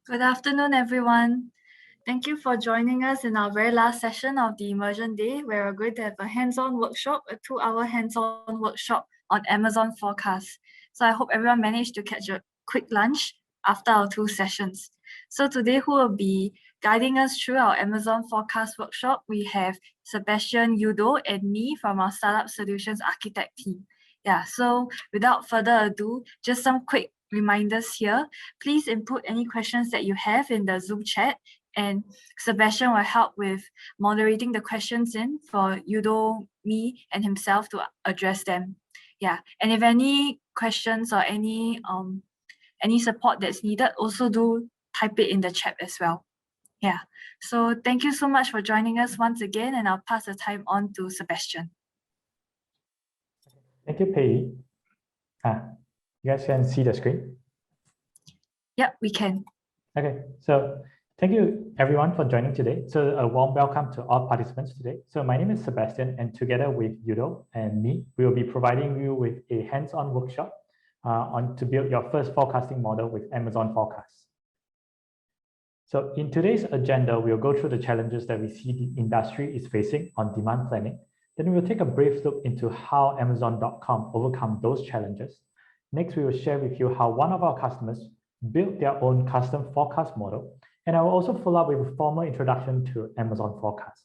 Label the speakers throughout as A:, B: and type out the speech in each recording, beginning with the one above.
A: Good afternoon, everyone. Thank you for joining us in our very last session of the Immersion Day, where we're going to have a hands-on workshop, a 2-hour hands-on workshop on Amazon forecast. So I hope everyone managed to catch a quick lunch after our 2 sessions. So today, who will be guiding us through our Amazon forecast workshop, we have Sebastian, Udo, and me from our Startup Solutions Architect team. Yeah, so without further ado, just some quick reminders here. Please input any questions that you have in the Zoom chat, and Sebastian will help with moderating the questions in for Udo, me, and himself to address them. Yeah, and if any questions or any support that's needed, also do type it in the chat as well. Yeah, so thank you so much for joining us once again, and I'll pass the time on to Sebastian.
B: Thank you, Pei. You guys can see the screen?
A: Yep, we can.
B: Okay, so thank you everyone for joining today. So a warm welcome to all participants today. So my name is Sebastian, and together with Udo and me, we will be providing you with a hands-on workshop to build your first forecasting model with Amazon Forecast. So in today's agenda, we'll go through the challenges that we see the industry is facing on demand planning. Then we will take a brief look into how Amazon.com overcome those challenges. Next, we will share with you how one of our customers built their own custom forecast model, and I will also follow up with a formal introduction to Amazon Forecast.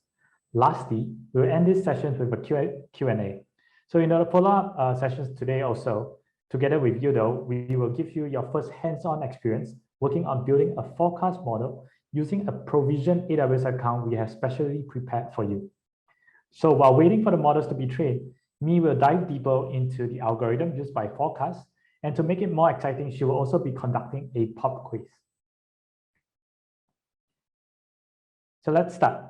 B: Lastly, we will end this session with a Q&A. So in the follow-up sessions today also, together with Udo, we will give you your first hands-on experience working on building a forecast model using a provisioned AWS account we have specially prepared for you. So while waiting for the models to be trained, me will dive deeper into the algorithm used by Forecast, and to make it more exciting, she will also be conducting a pop quiz. So let's start.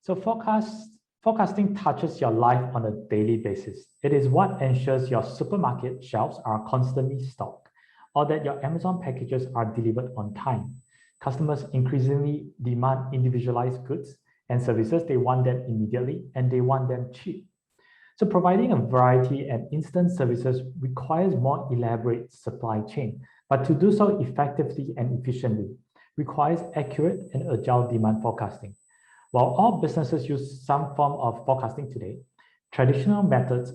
B: So forecasting touches your life on a daily basis. It is what ensures your supermarket shelves are constantly stocked, or that your Amazon packages are delivered on time. Customers increasingly demand individualized goods and services. They want them immediately, and they want them cheap. So providing a variety and instant services requires more elaborate supply chain, but to do so effectively and efficiently requires accurate and agile demand forecasting. While all businesses use some form of forecasting today, traditional methods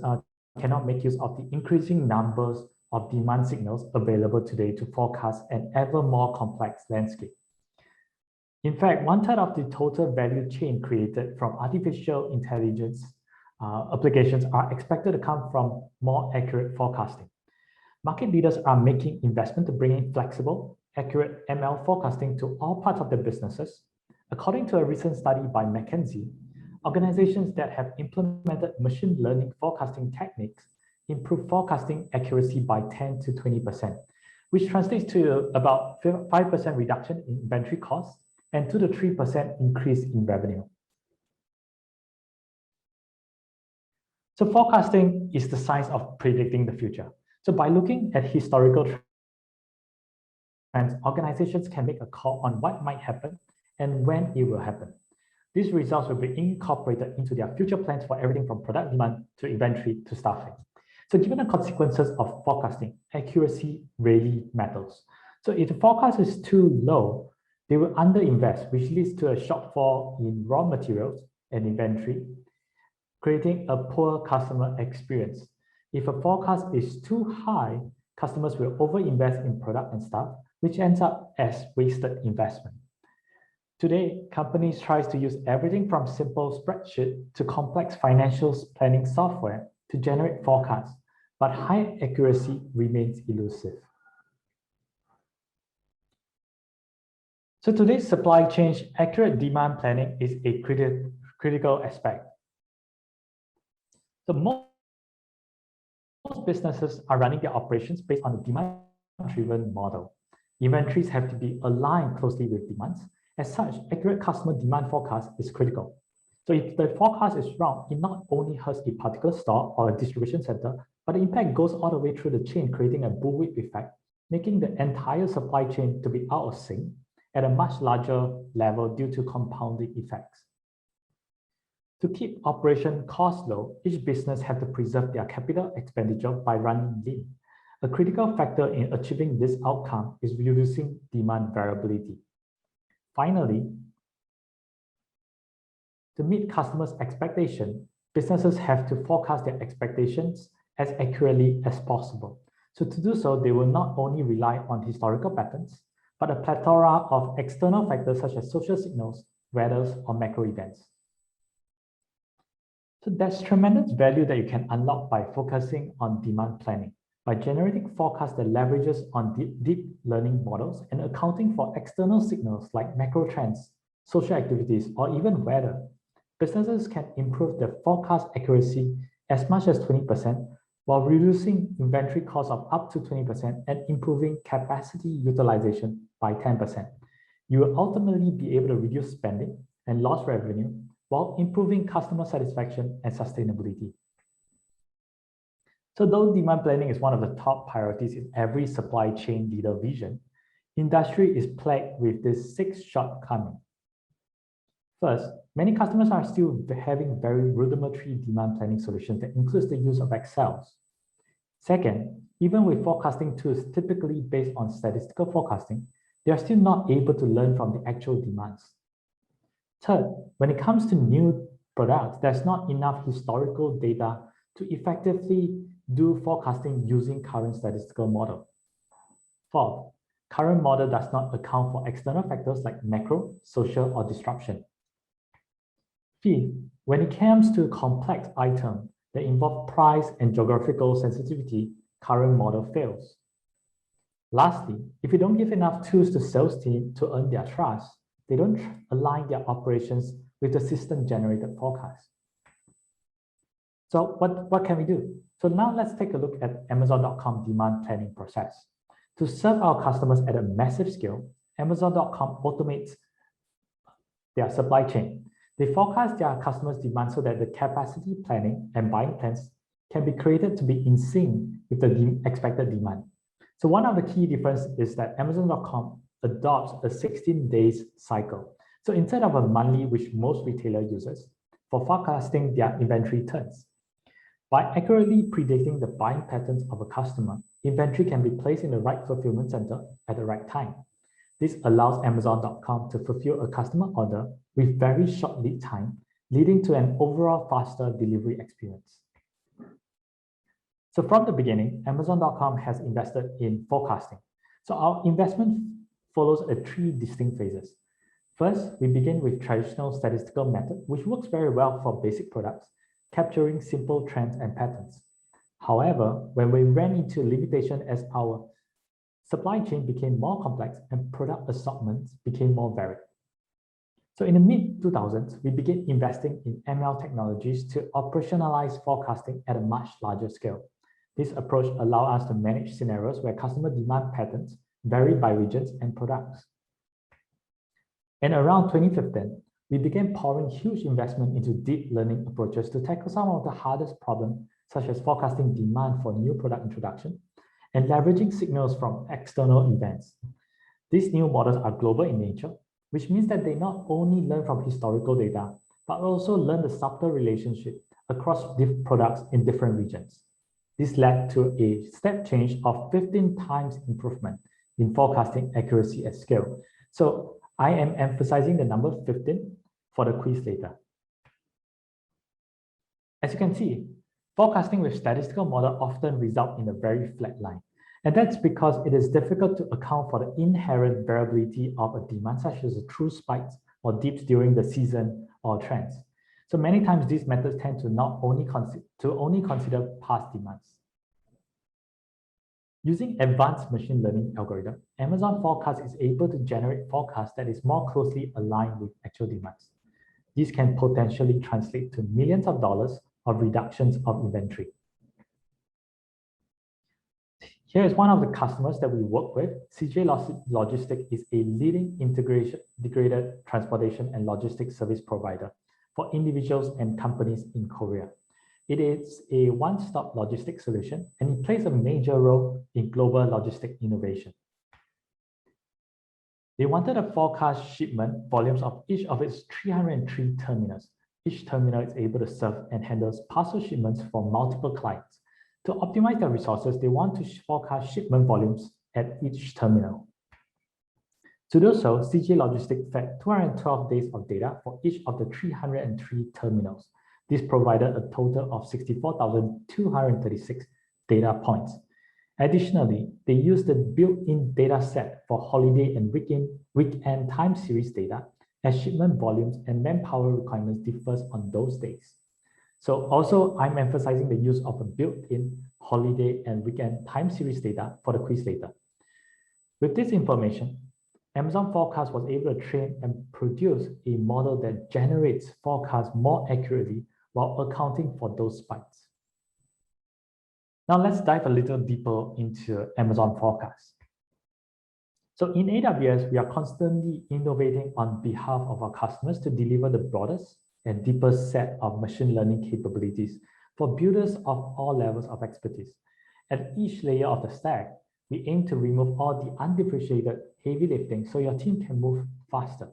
B: cannot make use of the increasing numbers of demand signals available today to forecast an ever more complex landscape. In fact, 1/3 of the total value chain created from artificial intelligence applications are expected to come from more accurate forecasting. Market leaders are making investment to bring in flexible, accurate ML forecasting to all parts of their businesses. According to a recent study by McKinsey, organizations that have implemented machine learning forecasting techniques improve forecasting accuracy by 10 to 20%, which translates to about 5% reduction in inventory costs and 2 to 3% increase in revenue. So forecasting is the science of predicting the future. So by looking at historical trends, organizations can make a call on what might happen and when it will happen. These results will be incorporated into their future plans for everything from product demand to inventory to staffing. So given the consequences of forecasting, accuracy really matters. So if the forecast is too low, they will underinvest, which leads to a shortfall in raw materials and inventory, creating a poor customer experience. If a forecast is too high, customers will overinvest in product and staff, which ends up as wasted investment. Today, companies try to use everything from simple spreadsheet to complex financial planning software to generate forecasts, but high accuracy remains elusive. So today's supply chain, accurate demand planning is a critical aspect. So most businesses are running their operations based on a demand-driven model. Inventories have to be aligned closely with demands. As such, accurate customer demand forecast is critical. So if the forecast is wrong, it not only hurts a particular store or a distribution center, but the impact goes all the way through the chain, creating a bullwhip effect, making the entire supply chain to be out of sync at a much larger level due to compounding effects. To keep operation costs low, each business has to preserve their capital expenditure by running lean. A critical factor in achieving this outcome is reducing demand variability. Finally, to meet customers' expectations, businesses have to forecast their expectations as accurately as possible. So to do so, they will not only rely on historical patterns, but a plethora of external factors such as social signals, weather, or macro events. So there's tremendous value that you can unlock by focusing on demand planning, by generating forecasts that leverages on deep learning models and accounting for external signals like macro trends, social activities, or even weather. Businesses can improve their forecast accuracy as much as 20% while reducing inventory costs of up to 20% and improving capacity utilization by 10%. You will ultimately be able to reduce spending and lost revenue while improving customer satisfaction and sustainability. So though demand planning is one of the top priorities in every supply chain leader vision, industry is plagued with these 6 shortcomings. First, many customers are still having very rudimentary demand planning solutions that includes the use of Excel. Second, even with forecasting tools typically based on statistical forecasting, they are still not able to learn from the actual demands. Third, when it comes to new products, there's not enough historical data to effectively do forecasting using current statistical model. Fourth, current model does not account for external factors like macro, social, or disruption. Fifth, when it comes to complex items that involve price and geographical sensitivity, current model fails. Lastly, if you don't give enough tools to sales team to earn their trust, they don't align their operations with the system-generated forecast. So what can we do? So now let's take a look at Amazon.com demand planning process. To serve our customers at a massive scale, Amazon.com automates their supply chain. They forecast their customers' demand so that the capacity planning and buying plans can be created to be in sync with the expected demand. So one of the key differences is that Amazon.com adopts a 16 days cycle. So instead of a monthly, which most retailer uses, for forecasting their inventory turns. By accurately predicting the buying patterns of a customer, inventory can be placed in the right fulfillment center at the right time. This allows Amazon.com to fulfill a customer order with very short lead time, leading to an overall faster delivery experience. So from the beginning, Amazon.com has invested in forecasting. So our investment follows 3 distinct phases. First, we begin with traditional statistical method, which works very well for basic products, capturing simple trends and patterns. However, when we ran into limitation as our supply chain became more complex and product assortments became more varied. So in the mid-2000s, we began investing in ML technologies to operationalize forecasting at a much larger scale. This approach allows us to manage scenarios where customer demand patterns vary by regions and products. And around 2015, we began pouring huge investment into deep learning approaches to tackle some of the hardest problems, such as forecasting demand for new product introduction and leveraging signals from external events. These new models are global in nature, which means that they not only learn from historical data, but also learn the subtle relationship across different products in different regions. This led to a step change of 15 times improvement in forecasting accuracy at scale. So I am emphasizing the number 15 for the quiz later. As you can see, forecasting with statistical model often result in a very flat line. And that's because it is difficult to account for the inherent variability of a demand, such as the true spikes or dips during the season or trends. So many times these methods tend to only consider past demands. Using advanced machine learning algorithm, Amazon Forecast is able to generate forecasts that is more closely aligned with actual demands. These can potentially translate to millions of dollars of reductions of inventory. Here is one of the customers that we work with. CJ Logistic is a leading integrated transportation and logistics service provider for individuals and companies in Korea. It is a one-stop logistics solution, and it plays a major role in global logistic innovation. They wanted to forecast shipment volumes of each of its 303 terminals. Each terminal is able to serve and handles parcel shipments for multiple clients. To optimize their resources, they want to forecast shipment volumes at each terminal. To do so, CJ Logistic fed 212 days of data for each of the 303 terminals. This provided a total of 64,236 data points. Additionally, they used the built-in data set for holiday and weekend time series data, as shipment volumes and manpower requirements differs on those days. So also, I'm emphasizing the use of a built-in holiday and weekend time series data for the quiz later. With this information, Amazon Forecast was able to train and produce a model that generates forecasts more accurately while accounting for those spikes. Now let's dive a little deeper into Amazon Forecast. So in AWS, we are constantly innovating on behalf of our customers to deliver the broadest and deepest set of machine learning capabilities for builders of all levels of expertise. At each layer of the stack, we aim to remove all the undifferentiated heavy lifting so your team can move faster.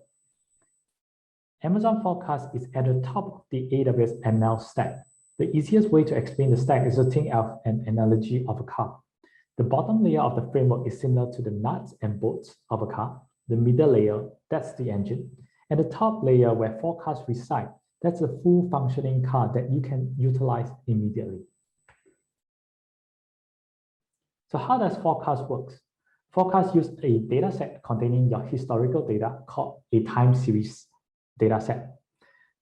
B: Amazon Forecast is at the top of the AWS ML stack. The easiest way to explain the stack is to think of an analogy of a car. The bottom layer of the framework is similar to the nuts and bolts of a car. The middle layer, that's the engine. And the top layer where forecasts reside, that's a full functioning car that you can utilize immediately. So how does forecast work? Forecast use a data set containing your historical data called a time series data set.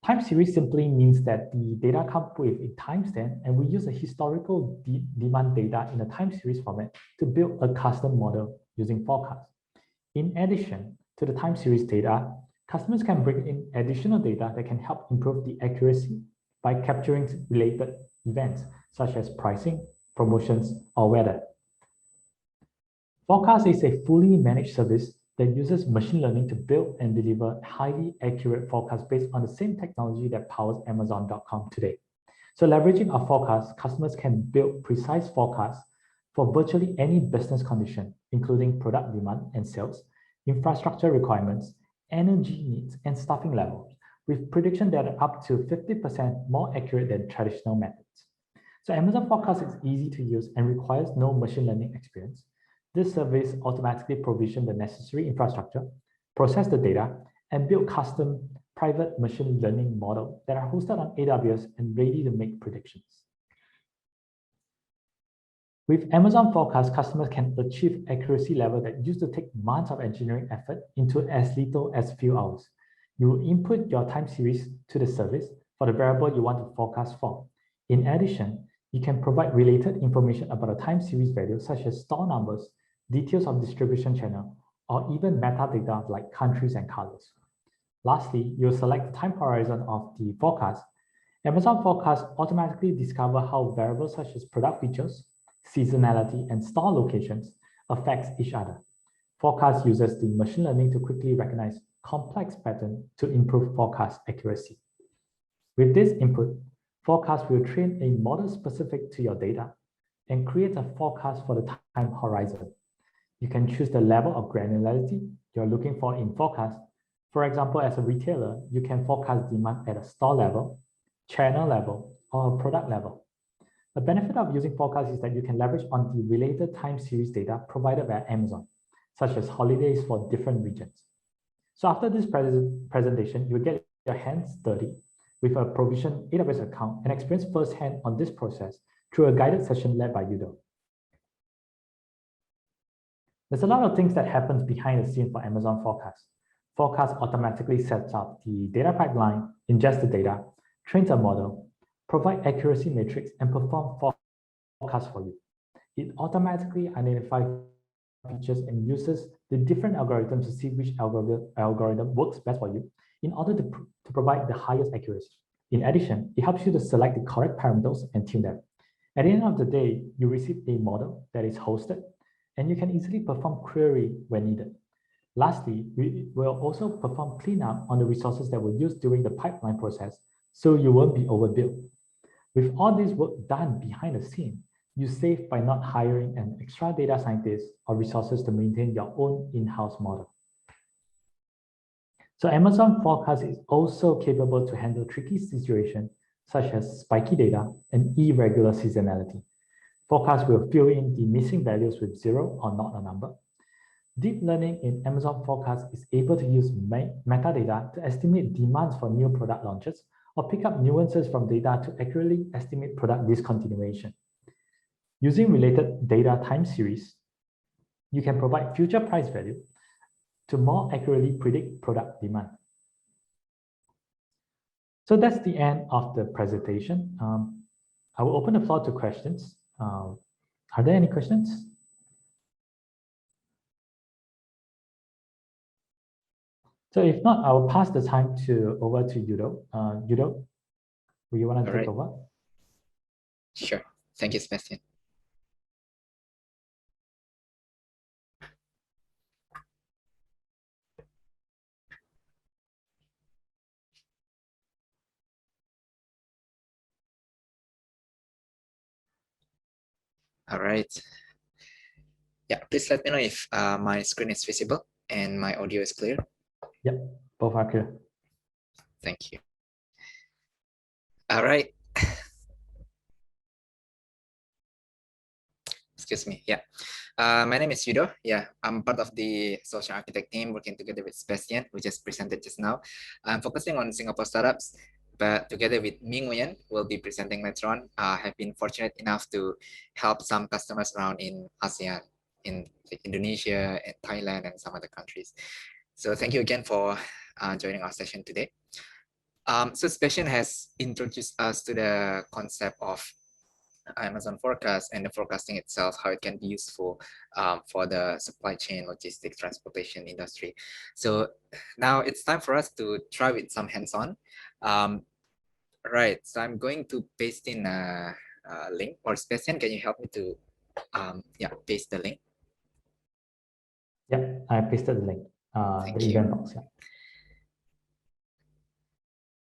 B: Time series simply means that the data comes with a timestamp, and we use a historical demand data in a time series format to build a custom model using forecast. In addition to the time series data, customers can bring in additional data that can help improve the accuracy by capturing related events such as pricing, promotions, or weather. Forecast is a fully managed service that uses machine learning to build and deliver highly accurate forecasts based on the same technology that powers Amazon.com today. So leveraging our forecast, customers can build precise forecasts for virtually any business condition, including product demand and sales, infrastructure requirements, energy needs, and staffing levels, with prediction that are up to 50% more accurate than traditional methods. So Amazon Forecast is easy to use and requires no machine learning experience. This service automatically provisions the necessary infrastructure, process the data, and build custom private machine learning models that are hosted on AWS and ready to make predictions. With Amazon Forecast, customers can achieve accuracy level that used to take months of engineering effort into as little as few hours. You will input your time series to the service for the variable you want to forecast for. In addition, you can provide related information about a time series value such as store numbers, details of distribution channel, or even metadata like countries and colors. Lastly, you'll select the time horizon of the forecast. Amazon Forecast automatically discover how variables such as product features, seasonality, and store locations affects each other. Forecast uses the machine learning to quickly recognize complex patterns to improve forecast accuracy. With this input, Forecast will train a model specific to your data and create a forecast for the time horizon. You can choose the level of granularity you're looking for in forecast. For example, as a retailer, you can forecast demand at a store level, channel level, or a product level. The benefit of using forecast is that you can leverage on the related time series data provided by Amazon, such as holidays for different regions. So after this presentation, you'll get your hands dirty with a provisioned AWS account and experience firsthand on this process through a guided session led by Udo. There's a lot of things that happens behind the scenes for Amazon Forecast. Forecast automatically sets up the data pipeline, ingests the data, trains a model, provide accuracy metrics, and perform forecasts for you. It automatically identifies features and uses the different algorithms to see which algorithm works best for you in order to provide the highest accuracy. In addition, it helps you to select the correct parameters and tune them. At the end of the day, you receive a model that is hosted, and you can easily perform query when needed. Lastly, we will also perform cleanup on the resources that were used during the pipeline process, so you won't be overbuilt. With all this work done behind the scene, you save by not hiring an extra data scientist or resources to maintain your own in-house model. So Amazon Forecast is also capable to handle tricky situations such as spiky data and irregular seasonality. Forecast will fill in the missing values with 0 or not a number. Deep learning in Amazon Forecast is able to use metadata to estimate demands for new product launches or pick up nuances from data to accurately estimate product discontinuation. Using related data time series, you can provide future price value to more accurately predict product demand. So that's the end of the presentation. I will open the floor to questions. Are there any questions? So if not, I will pass the time over to Yudo. Yudo, will you want to take over?
C: Sure. Thank you, Sebastian. All right. Yeah, please let me know if my screen is visible and my audio is clear.
B: Yep, both are clear.
C: Thank you. All right. Excuse me. Yeah. My name is Yudo. Yeah, I'm part of the social architect team working together with Sebastian, who just presented just now. I'm focusing on Singapore startups, but together with Ming Nguyen, we'll be presenting later on. I have been fortunate enough to help some customers around in ASEAN, in like Indonesia and Thailand and some other countries. So thank you again for joining our session today. So Sebastian has introduced us to the concept of Amazon forecast and the forecasting itself, how it can be useful for the supply chain, logistics, transportation industry. So now it's time for us to try with some hands-on. Right, so I'm going to paste in a link, or Sebastian, can you help me to paste the link?
B: Yeah, I pasted the link, the event box. Yeah.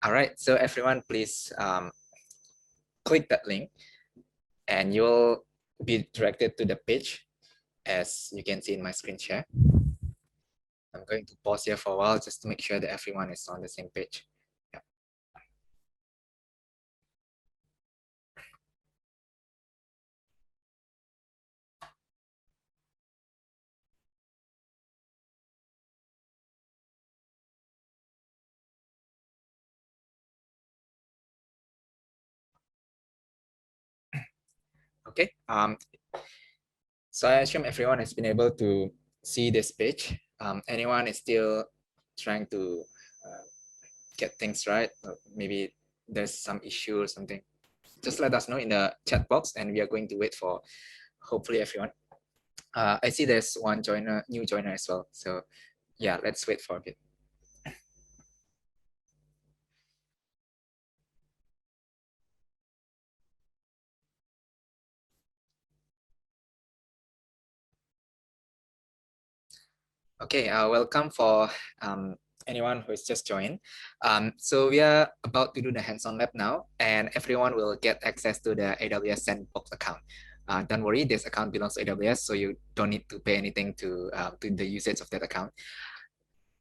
C: All right, so everyone, please click that link and you'll be directed to the page as you can see in my screen share. I'm going to pause here for a while just to make sure that everyone is on the same page. Yeah. Okay. So I assume everyone has been able to see this page. Anyone is still trying to get things right? Maybe there's some issue or something. Just let us know in the chat box, and we are going to wait for hopefully everyone. I see there's one joiner, new joiner as well. So yeah, let's wait for a bit. Okay, welcome for anyone who has just joined. So we are about to do the hands-on lab now, and everyone will get access to the AWS Sandbox account. Don't worry, this account belongs to AWS, so you don't need to pay anything to the usage of that account.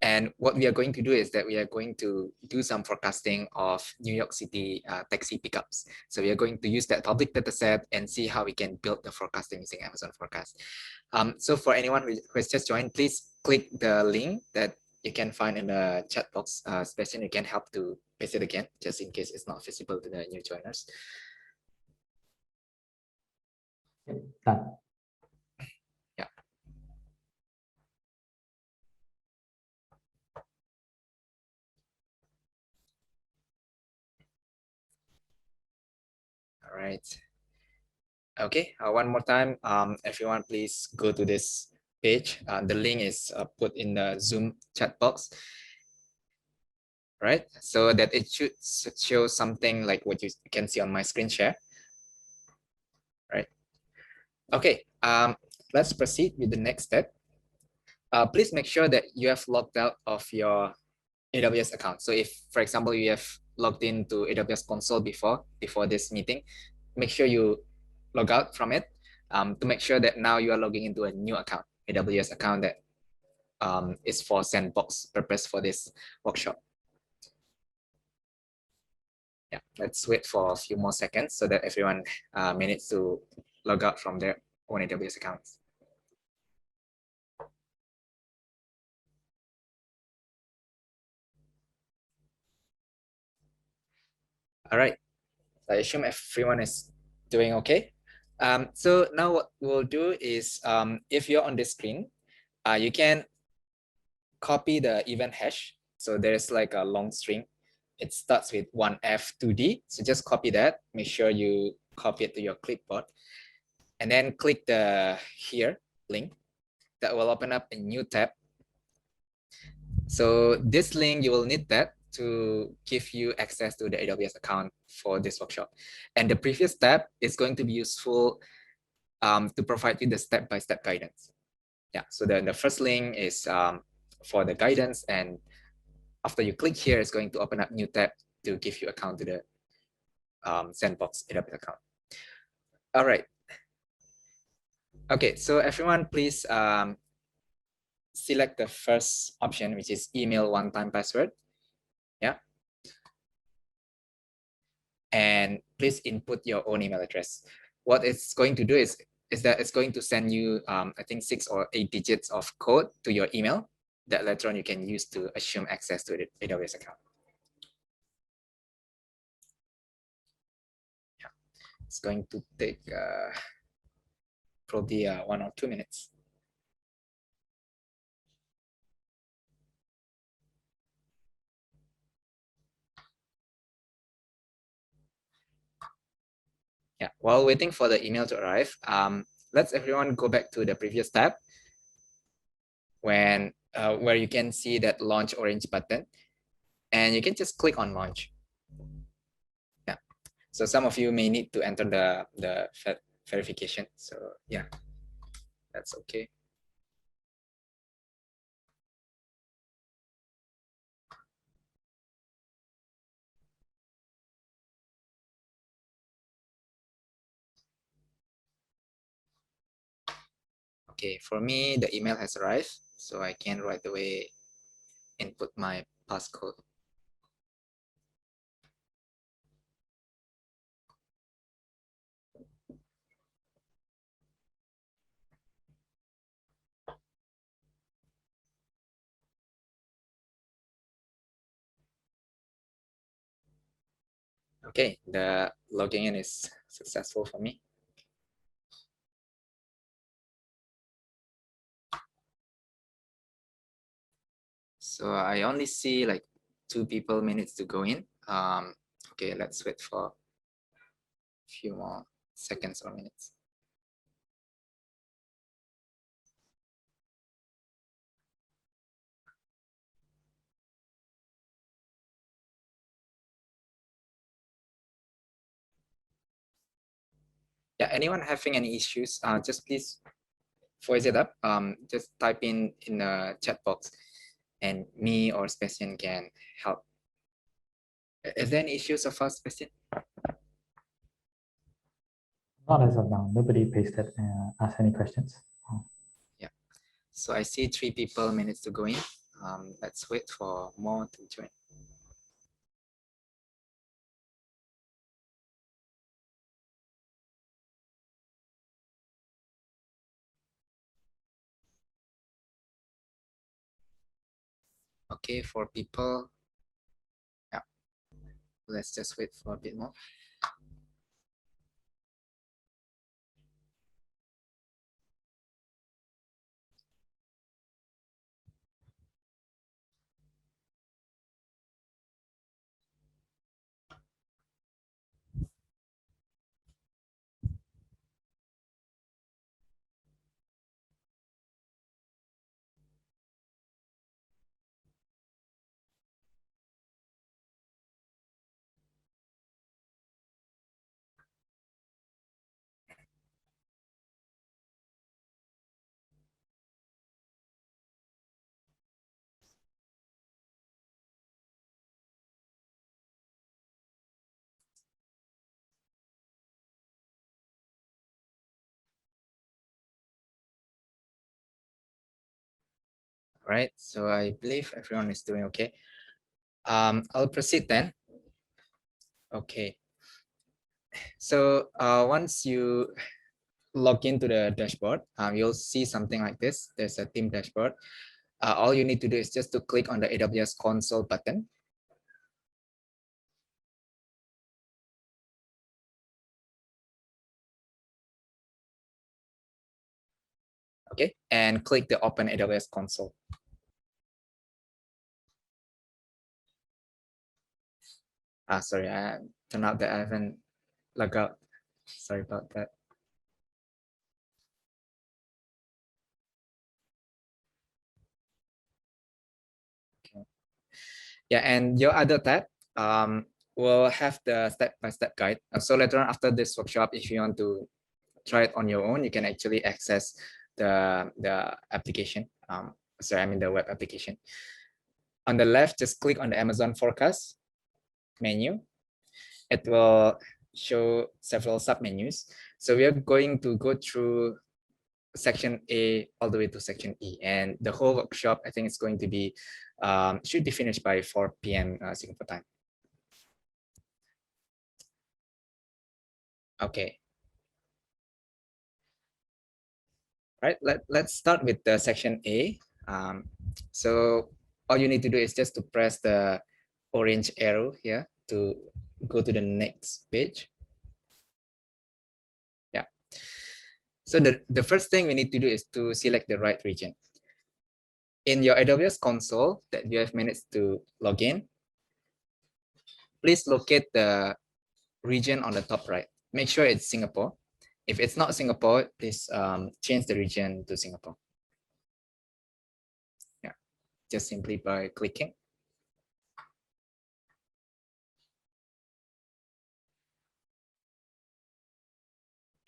C: And what we are going to do is that we are going to do some forecasting of New York City taxi pickups. So we are going to use that public data set and see how we can build the forecasting using Amazon Forecast. So for anyone who has just joined, please click the link that you can find in the chat box. Sebastian, you can help to paste it again, just in case it's not visible to the new joiners.
B: Done.
C: Yeah. All right. Okay, one more time, everyone please go to this page. The link is put in the Zoom chat box, right? So that it should show something like what you can see on my screen share, right? Okay, let's proceed with the next step. Please make sure that you have logged out of your AWS account. So if, for example, you have logged into AWS console before this meeting, make sure you log out from it to make sure that now you are logging into a new account, AWS account that is for Sandbox purpose for this workshop. Yeah, let's wait for a few more seconds so that everyone manages to log out from their own AWS accounts. All right. I assume everyone is doing okay. So now what we'll do is, if you're on the screen, you can copy the event hash. So there's like a long string. It starts with 1F2D. So just copy that. Make sure you copy it to your clipboard. And then click the here link. That will open up a new tab. So this link, you will need that to give you access to the AWS account for this workshop. And the previous tab is going to be useful to provide you the step-by-step guidance. Yeah, so the first link is for the guidance, and after you click here, it's going to open up new tab to give you account to the Sandbox AWS account. All right. Okay, so everyone, please select the first option, which is email one-time password. Yeah. And please input your own email address. What it's going to do is that it's going to send you, I think 6 or 8 digits of code to your email that later on you can use to assume access to the AWS account. Yeah. It's going to take probably 1 or 2 minutes. Yeah, while waiting for the email to arrive, let's everyone go back to the previous tab when where you can see that launch orange button, and you can just click on launch. Yeah, so some of you may need to enter the verification. So yeah, that's okay. Okay, for me, the email has arrived, so I can right away input my passcode. Okay, the logging in is successful for me. So I only see like 2 people minutes to go in. Okay, let's wait for a few more seconds or minutes. Yeah, anyone having any issues, just please voice it up. Just type in the chat box and me or Sebastian can help. Is there any issues so far, Sebastian?
B: Not as of now. Nobody pasted asked any questions.
C: Yeah. So I see 3 people minutes to go in. Let's wait for more to join. Okay, 4 people. Yeah. Let's just wait for a bit more. All right, so I believe everyone is doing okay. I'll proceed then. Okay. So once you log into the dashboard, you'll see something like this. There's a team dashboard. All you need to do is just to click on the AWS console button. Okay, and click the Open AWS console. Sorry, I turned out that I haven't logged out. Sorry about that. Okay. Yeah, and your other tab will have the step-by-step guide. So later on after this workshop, if you want to try it on your own, you can actually access the application. Sorry, I mean the web application. On the left, just click on the Amazon forecast menu. It will show several submenus. So we are going to go through section A all the way to section E, and the whole workshop I think it's going to be should be finished by 4 p.m. Singapore time. Okay. Right. Let's start with the section A. So all you need to do is just to press the orange arrow here to go to the next page. Yeah. So the first thing we need to do is to select the right region. In your AWS console that you have managed to log in, please locate the region on the top right. Make sure it's Singapore. If it's not Singapore, please change the region to Singapore. Yeah, just simply by clicking.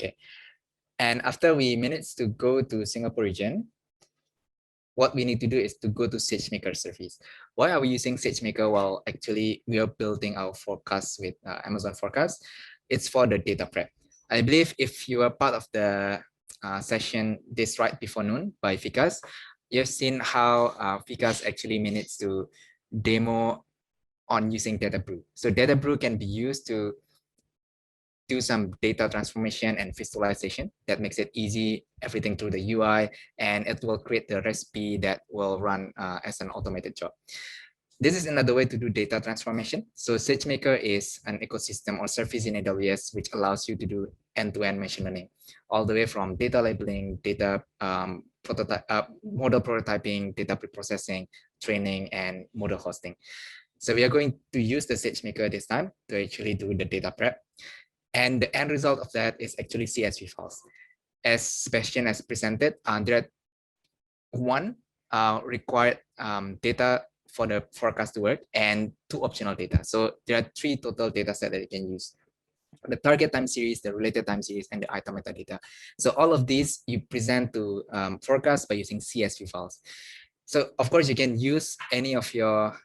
C: Okay, and after we manage to go to Singapore region, what we need to do is to go to SageMaker service. Why are we using SageMaker while actually we are building our forecast with Amazon forecast? It's for the data prep. I believe if you are part of the session this right before noon by Fikas, you've seen how Fikas actually managed to demo on using Data Brew. So Data Brew can be used to do some data transformation and visualization that makes it easy, everything through the UI, and it will create the recipe that will run as an automated job. This is another way to do data transformation. So SageMaker is an ecosystem or service in AWS which allows you to do end-to-end machine learning, all the way from data labeling, data model prototyping, data preprocessing, training, and model hosting. So we are going to use the SageMaker this time to actually do the data prep. And the end result of that is actually CSV files. As Sebastian has presented, there are one required data for the forecast to work and 2 optional data. So there are 3 total data sets that you can use: the target time series, the related time series, and the item metadata. So all of these you present to forecast by using CSV files. So of course you can use any of your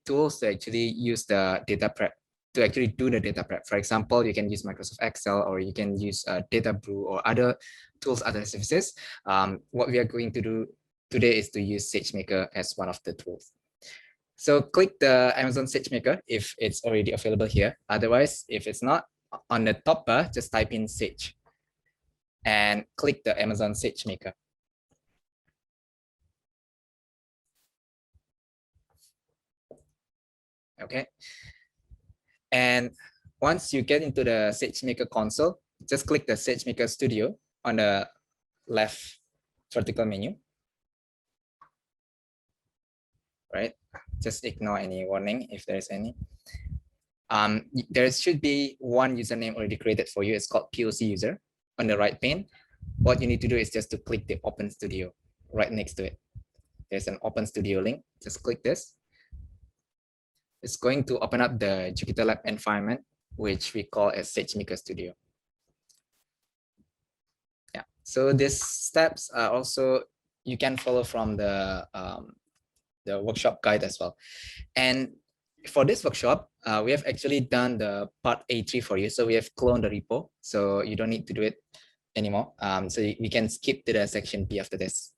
C: tools to actually use the data prep to actually do the data prep. For example, you can use Microsoft Excel, or you can use Data Brew or other tools, other services. What we are going to do today is to use SageMaker as one of the tools. So click the Amazon SageMaker if it's already available here. Otherwise, if it's not, on the top bar, just type in Sage and click the Amazon SageMaker. Okay. And once you get into the SageMaker console, just click the SageMaker Studio on the left vertical menu. Right? Just ignore any warning if there's any. There should be one username already created for you. It's called POC user on the right pane. What you need to do is just to click the Open Studio right next to it. There's an Open Studio link. Just click this. It's going to open up the Jupyter Lab environment, which we call as SageMaker Studio. Yeah. So these steps are also you can follow from the workshop guide as well. And for this workshop, we have actually done the part A3 for you. So we have cloned the repo, so you don't need to do it anymore. So we can skip to the section B after this.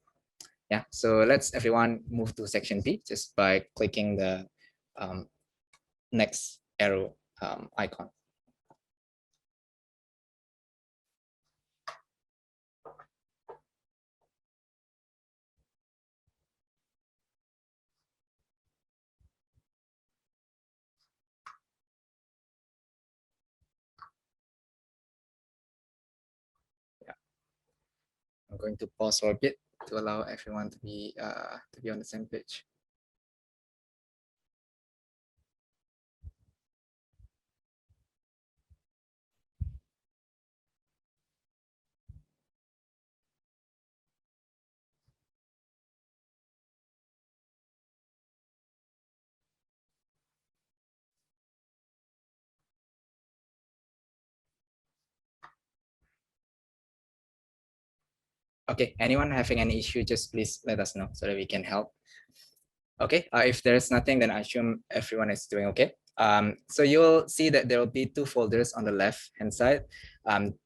C: Yeah, so let's everyone move to section B just by clicking the next arrow icon. I'm going to pause for a bit to allow everyone to be on the same page. Okay, anyone having any issue, just please let us know so that we can help. Okay, if there's nothing, then I assume everyone is doing okay. So you'll see that there will be two folders on the left hand side.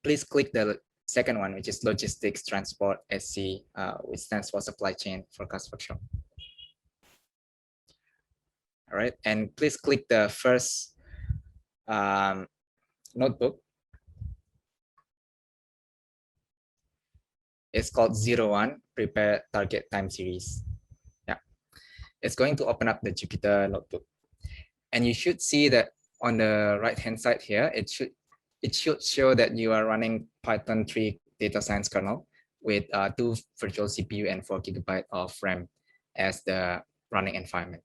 C: Please click the second one, which is Logistics Transport SC, which stands for Supply Chain Forecast Workshop. All right, and please click the first notebook. It's called 01 Prepare Target Time Series. Yeah, it's going to open up the Jupyter notebook. And you should see that on the right hand side here, it should show that you are running Python 3 data science kernel with 2 virtual CPU and 4 GB of RAM as the running environment.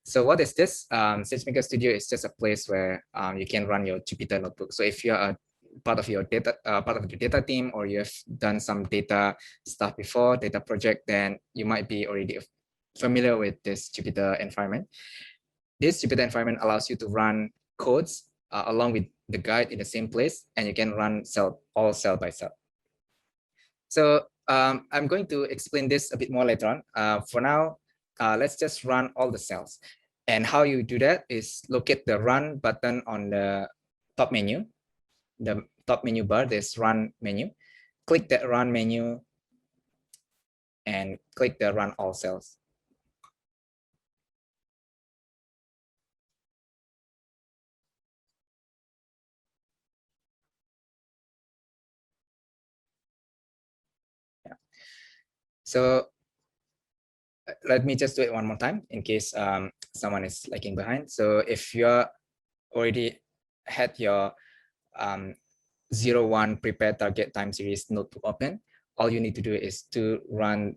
C: So what is this? Sagemaker Studio is just a place where you can run your Jupyter notebook. So if you're a part of your data team, or you have done some data stuff before, data project, then you might be already familiar with this Jupyter environment. This Jupyter environment allows you to run codes along with the guide in the same place, and you can run all cell by cell. So I'm going to explain this a bit more later on. For now, let's just run all the cells. And how you do that is locate the run button on the top menu. The top menu bar, there's run menu. Click that run menu and click the run all cells. Yeah. So let me just do it one more time in case someone is lagging behind. So if you're already had your 01 prepare target time series notebook open, all you need to do is to run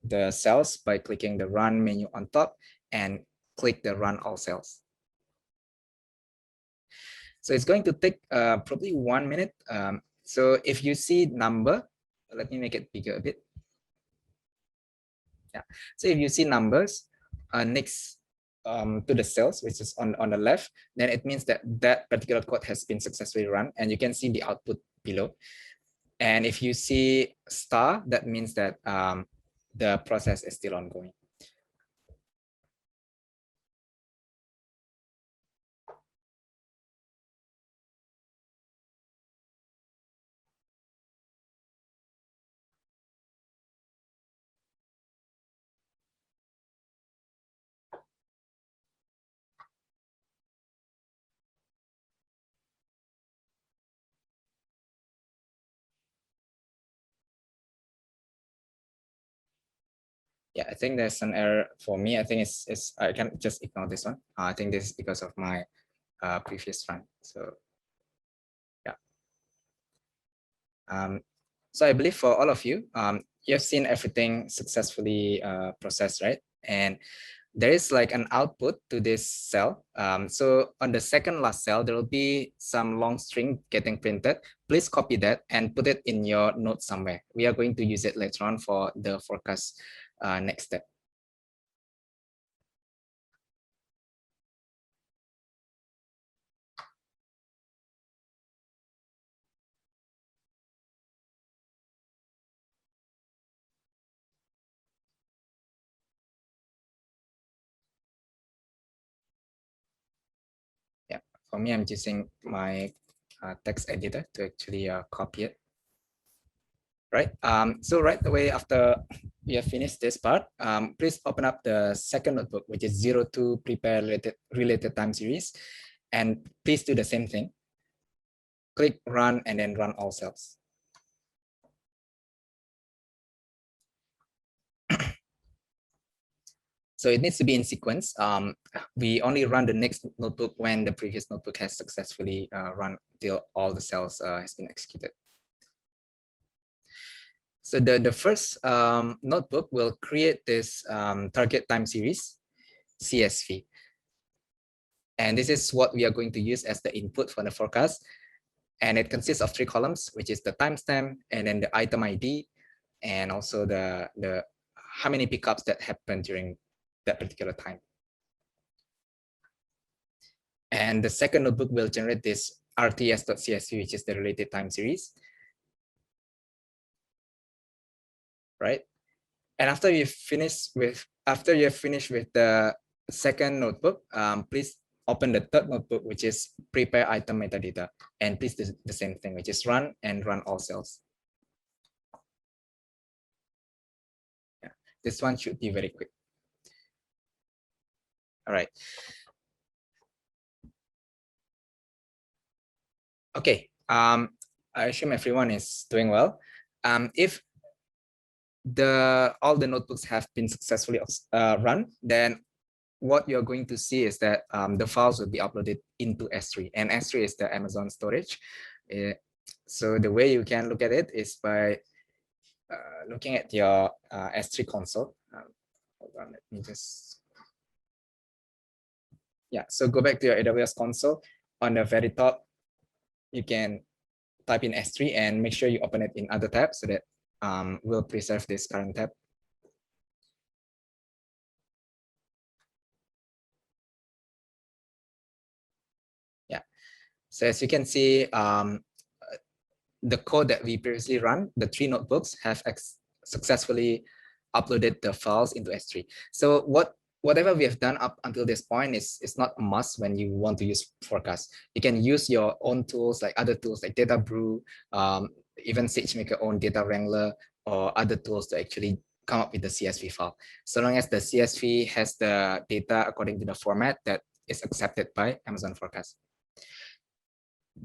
C: the cells by clicking the run menu on top and click the run all cells. So it's going to take probably 1 minute. So if you see number, let me make it bigger a bit. Yeah. So if you see numbers next to the cells, which is on the left, then it means that that particular code has been successfully run, and you can see the output below. And if you see star, that means that the process is still ongoing. Yeah, I think there's an error for me. I think it's I can just ignore this one. I think this is because of my previous run. So yeah. So I believe for all of you, you have seen everything successfully processed, right? And there is like an output to this cell. So on the second last cell, there will be some long string getting printed. Please copy that and put it in your notes somewhere. We are going to use it later on for the forecast next step. Yeah, for me, I'm using my text editor to actually copy it. Right. So right away after we have finished this part, please open up the second notebook, which is 02 prepare related time series, and please do the same thing. Click run and then run all cells. So it needs to be in sequence. We only run the next notebook when the previous notebook has successfully run till all the cells has been executed. So the first notebook will create this target time series, CSV. And this is what we are going to use as the input for the forecast. And it consists of 3 columns, which is the timestamp, and then the item ID, and also the how many pickups that happened during that particular time. And the second notebook will generate this RTS.csv, which is the related time series. Right. And after you finish with the second notebook, please open the third notebook, which is prepare item metadata, and please do the same thing, which is run all cells. Yeah, this one should be very quick. All right. Okay. I assume everyone is doing well. If all the notebooks have been successfully run, then what you're going to see is that the files will be uploaded into S3, and S3 is the Amazon storage. So the way you can look at it is by looking at your S3 console. Hold on, let me just. Yeah, so go back to your AWS console. On the very top, you can type in S3 and make sure you open it in other tabs so that we'll preserve this current tab. Yeah, so as you can see, the code that we previously run, the 3 notebooks have successfully uploaded the files into S3. So whatever we have done up until this point is not a must when you want to use forecast. You can use your own tools, like other tools like Data Brew, even SageMaker own Data Wrangler, or other tools to actually come up with the CSV file. So long as the CSV has the data according to the format that is accepted by Amazon Forecast.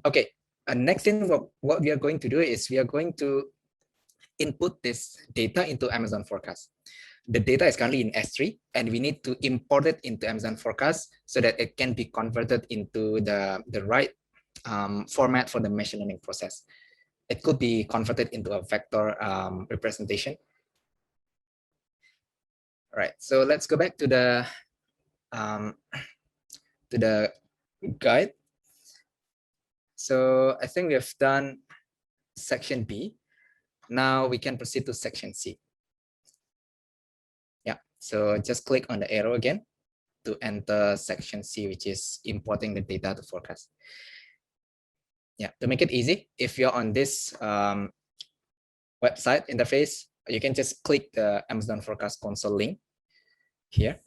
C: Okay, next thing what we are going to do is we are going to input this data into Amazon Forecast. The data is currently in S3, and we need to import it into Amazon Forecast so that it can be converted into the right format for the machine learning process. It could be converted into a vector representation. All right, so let's go back to the guide. So I think we have done section B. Now we can proceed to section C. Yeah, so just click on the arrow again to enter section C, which is importing the data to forecast. Yeah, to make it easy, if you're on this website interface, you can just click the Amazon Forecast console link here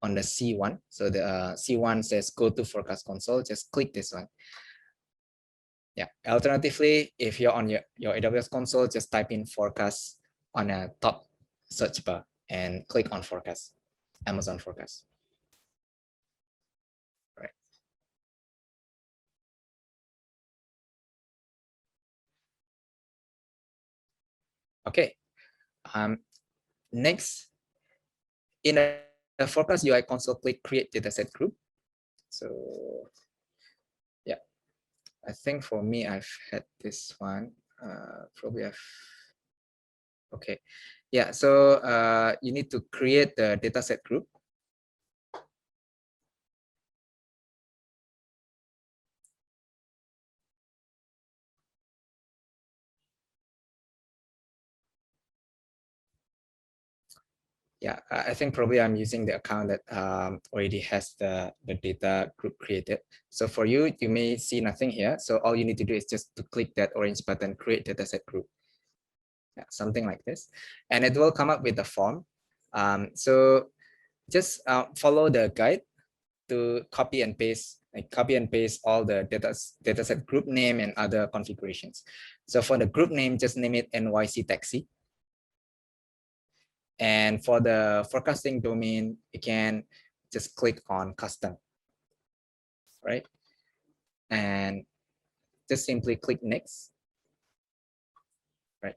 C: on the C1. So the C1 says go to forecast console, just click this one. Yeah, alternatively, if you're on your AWS console, just type in forecast on a top search bar and click on forecast, Amazon Forecast. Right. Okay. Next, in the forecast UI console, click create dataset group. So yeah, I think for me, I've had this one. Probably I've. Okay. Yeah, so you need to create the dataset group. Yeah, I think probably I'm using the account that already has the data group created. So for you, you may see nothing here. So all you need to do is just to click that orange button, create dataset group. Yeah, something like this. And it will come up with the form. So just follow the guide to copy and paste all the dataset group name and other configurations. So for the group name, just name it NYC taxi. And for the forecasting domain, you can just click on custom, right? And just simply click next, right?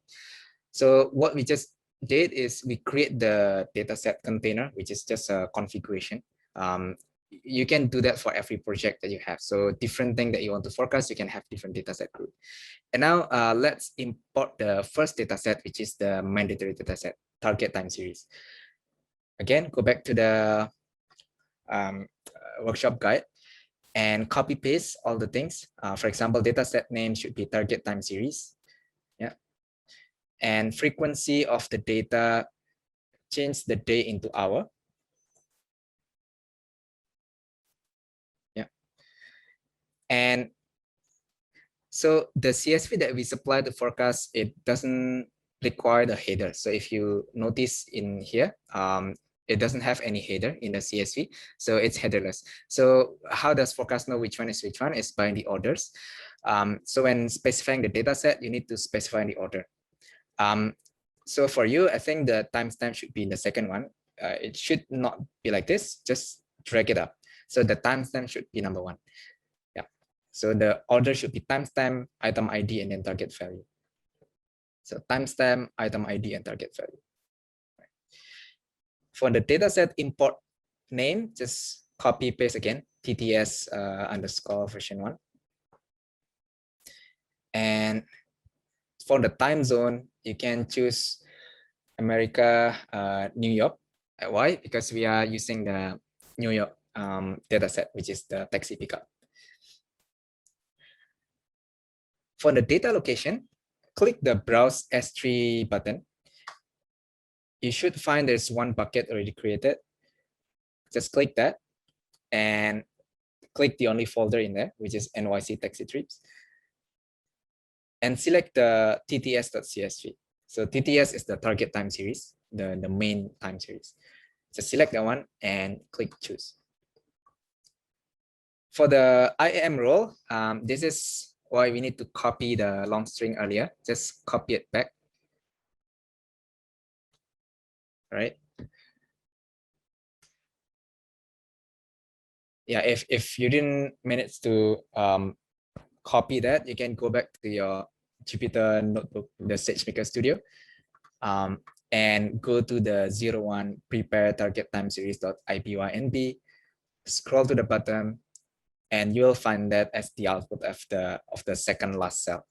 C: So what we just did is we create the dataset container, which is just a configuration. you can do that for every project that you have. So different thing that you want to forecast, you can have different dataset group. And now let's import the first dataset, which is the mandatory dataset, target time series. Again, go back to the workshop guide and copy paste all the things. For example, dataset name should be target time series. Yeah. And frequency of the data, change the day into hour. Yeah. And so the CSV that we supply to forecast, it doesn't require the header. So if you notice in here, it doesn't have any header in the CSV, so it's headerless. So how does forecast know which one is which one? Is by the orders. So when specifying the data set, you need to specify the order. So for you, I think the timestamp should be in the second one. It should not be like this, just drag it up. So the timestamp should be number one. Yeah. So the order should be timestamp, item ID, and then target value. So timestamp, item ID, and target value. For the dataset import name, just copy paste again, TTS underscore version 1. And for the time zone, you can choose America, New York. Why? Because we are using the New York dataset, which is the taxi pickup. For the data location, click the Browse S3 button. You should find there's one bucket already created. Just click that and click the only folder in there, which is NYC taxi trips. And select the TTS.csv. So TTS is the target time series, the main time series. Just select that one and click choose. For the IAM role, this is why we need to copy the long string earlier. Just copy it back. Right. Yeah, if you didn't manage to copy that, you can go back to your Jupyter notebook, the SageMaker Studio, and go to the 01 prepare target time series.ipynb, scroll to the bottom, and you'll find that as the output of the second last cell.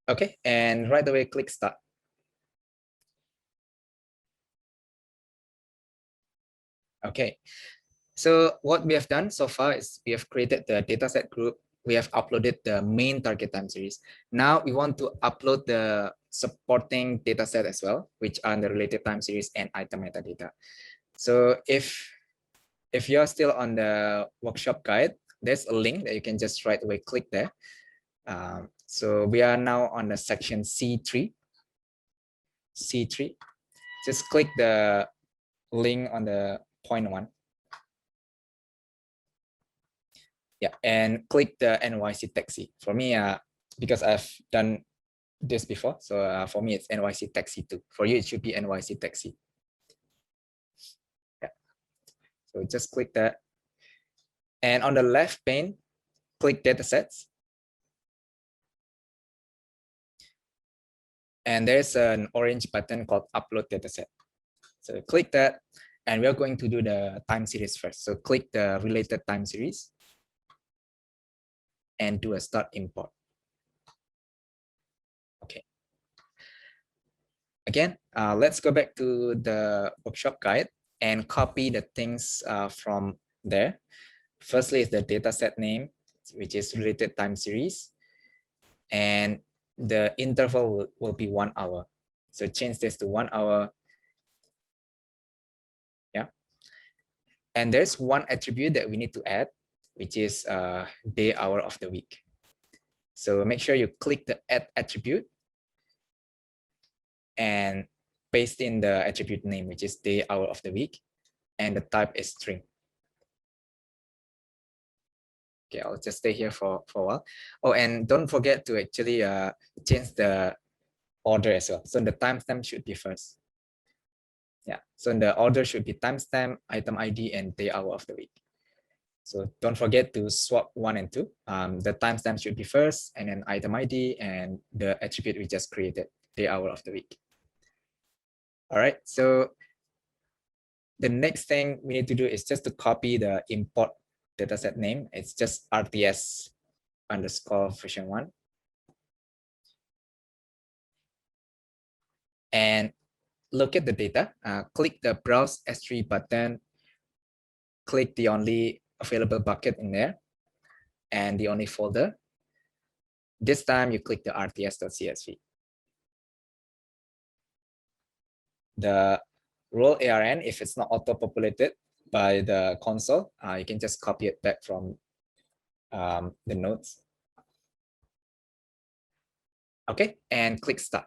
C: Okay, and right away click start. Okay, so what we have done so far is we have created the dataset group. We have uploaded the main target time series. Now we want to upload the supporting dataset as well, which are the related time series and item metadata. So if you're still on the workshop guide, there's a link that you can just right away click there. So we are now on the section C3. C3. Just click the link on the point 1. Yeah, and click the NYC taxi. For me, because I've done this before, so for me it's NYC taxi 2. For you, it should be NYC taxi. Yeah. So just click that. And on the left pane, click datasets. And there's an orange button called upload dataset. So click that, and we're going to do the time series first. So click the related time series and do a start import. Okay. Again, let's go back to the workshop guide and copy the things from there. Firstly is the dataset name, which is related time series. And the interval will be 1 hour. So change this to 1 hour. Yeah. And there's one attribute that we need to add, which is day, hour of the week. So make sure you click the add attribute and paste in the attribute name, which is day, hour of the week, and the type is string. Okay, I'll just stay here for a while. Oh, and don't forget to actually change the order as well. So the timestamp should be first. Yeah, so the order should be timestamp, item ID, and day, hour of the week. So don't forget to swap 1 and 2. The timestamp should be first, and then item ID and the attribute we just created, day, hour of the week. All right, so the next thing we need to do is just to copy the import dataset name. It's just RTS underscore version 1. And look at the data, click the browse S3 button, click the only available bucket in there and the only folder. This time you click the rts.csv. The role ARN, if it's not auto-populated by the console, you can just copy it back from the notes. Okay, and click start.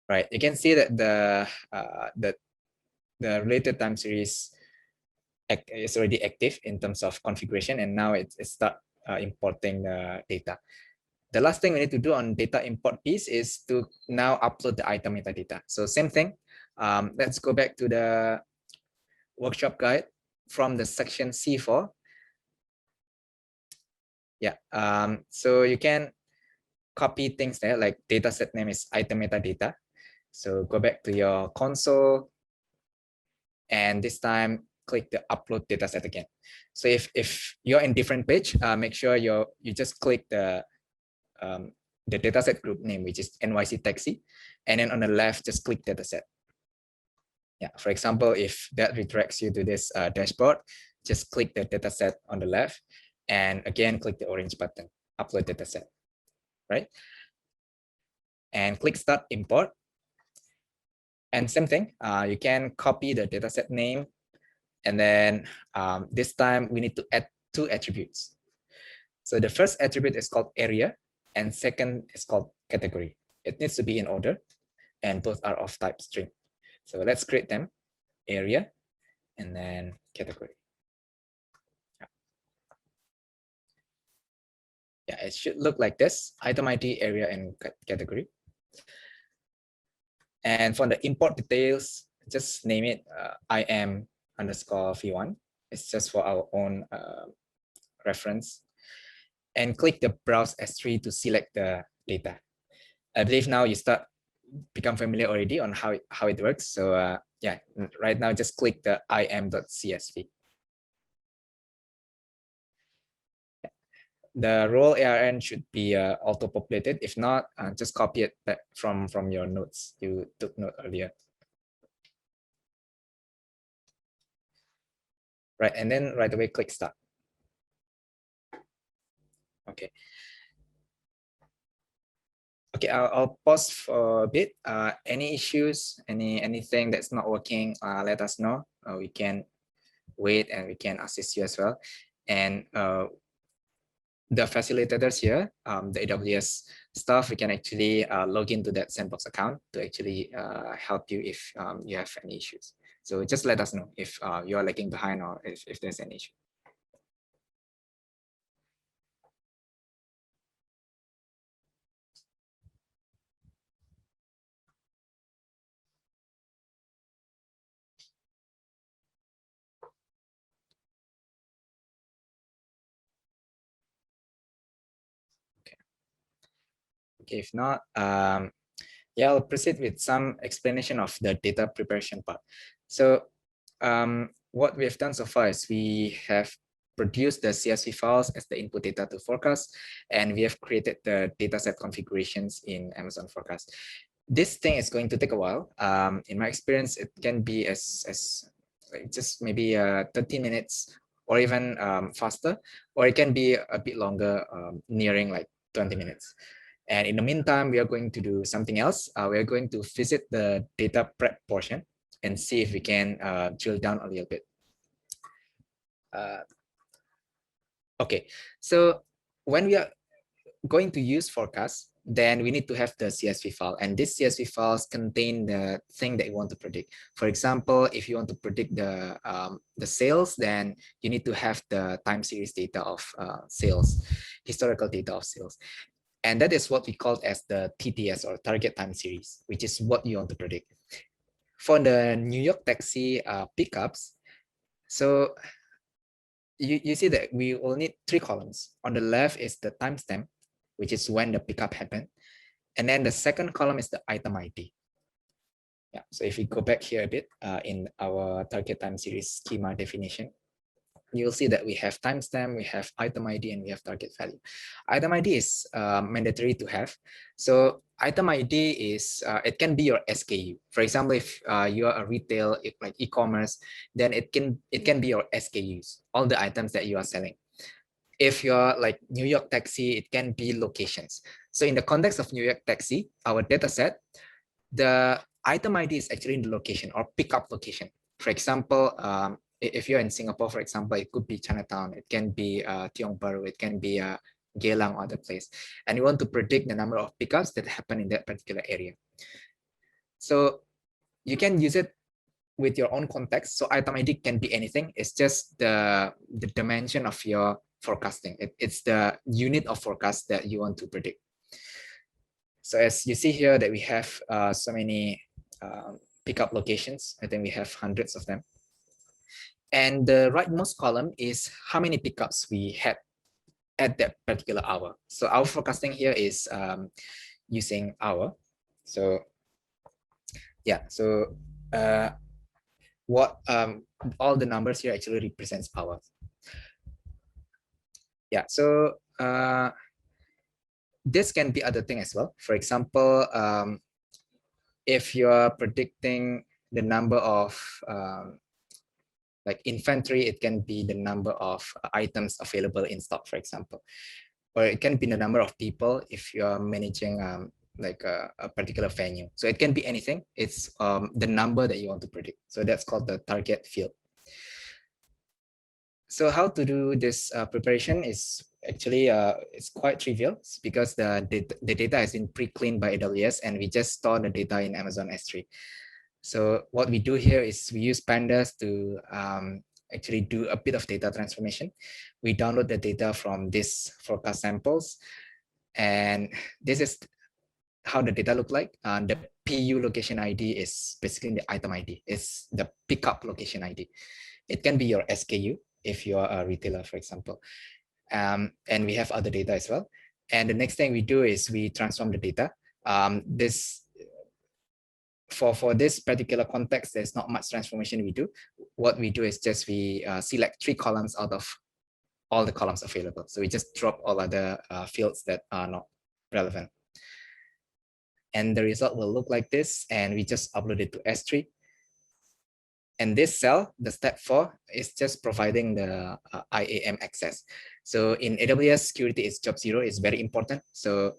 C: Right, you can see that the related time series is already active in terms of configuration, and now it start importing the data. The last thing we need to do on data import piece is to now upload the item metadata. So same thing. Let's go back to the workshop guide from the section C4. Yeah. So you can copy things there, like dataset name is item metadata. So go back to your console, and this time click the upload dataset again. So if you're in different page, make sure you just click the dataset group name, which is NYC taxi, and then on the left, just click dataset. Yeah, for example, if that redirects you to this dashboard, just click the dataset on the left, and again, click the orange button, upload dataset, right? And click start import. And same thing, you can copy the dataset name, and then this time we need to add 2 attributes. So the first attribute is called area, and second is called category. It needs to be in order, and both are of type string. So let's create them, area, and then category. Yeah, it should look like this, item ID, area, and category. And for the import details, just name it IM underscore v1. It's just for our own reference. And click the browse S3 to select the data. I believe now you start become familiar already on how it works. So yeah, right now just click the im.csv. The role ARN should be auto-populated. If not, just copy it back from your notes you took note earlier. Right, and then right away click start. Okay. Okay, I'll pause for a bit. Any issues, anything that's not working, let us know. We can wait and we can assist you as well. And the facilitators here, the AWS staff, we can actually log into that sandbox account to actually help you if you have any issues. So just let us know if you are lagging behind or if there's an issue. Okay, if not, yeah, I'll proceed with some explanation of the data preparation part. So what we have done so far is we have produced the CSV files as the input data to forecast, and we have created the dataset configurations in Amazon Forecast. This thing is going to take a while. In my experience, it can be as like just maybe 30 minutes or even faster, or it can be a bit longer, nearing like 20 minutes. And in the meantime, we are going to do something else. We are going to visit the data prep portion and see if we can drill down a little bit. Okay, so when we are going to use forecast, then we need to have the CSV file, and these CSV files contain the thing that you want to predict. For example, if you want to predict the sales, then you need to have the time series data of sales, historical data of sales. And that is what we call as the TTS, or target time series, which is what you want to predict. For the New York taxi pickups, So you see that we will need 3 columns. On the left is the timestamp, which is when the pickup happened. And then the second column is the item ID. Yeah, so if we go back here a bit in our target time series schema definition, you'll see that we have timestamp, we have item ID, and we have target value. Item ID is mandatory to have. So item ID is, it can be your SKU. For example, if you are a retail, like e-commerce, then it can be your SKUs, all the items that you are selling. If you're like New York Taxi, it can be locations. So in the context of New York Taxi, our data set, the item ID is actually in the location or pickup location. For example, if you're in Singapore, for example, it could be Chinatown, it can be Tiong Bahru, it can be Geylang or other place. And you want to predict the number of pickups that happen in that particular area. So you can use it with your own context. So item ID can be anything. It's just the dimension of your forecasting. It's the unit of forecast that you want to predict. So as you see here that we have so many pickup locations. I think we have hundreds of them. And the rightmost column is how many pickups we had at that particular hour. So our forecasting here is using hour. So yeah, so what all the numbers here actually represents hours. Yeah, so this can be other thing as well. For example, if you're predicting the number of like inventory, it can be the number of items available in stock, for example, or it can be the number of people if you're managing like a particular venue. So it can be anything. It's the number that you want to predict. So that's called the target field. So how to do this preparation is actually it's quite trivial because the data has been pre-cleaned by AWS and we just store the data in Amazon S3. So what we do here is we use pandas to actually do a bit of data transformation. We download the data from this forecast samples, and this is how the data look like. The PU location ID is basically the item ID. It's the pickup location ID. It can be your SKU if you are a retailer, for example. And we have other data as well. And the next thing we do is we transform the data. For this particular context, there's not much transformation we do. What we do is just we select 3 columns out of all the columns available. So we just drop all other fields that are not relevant. And the result will look like this, and we just upload it to S3. And this cell, the step 4, is just providing the IAM access. So in AWS, security is job 0, is very important. So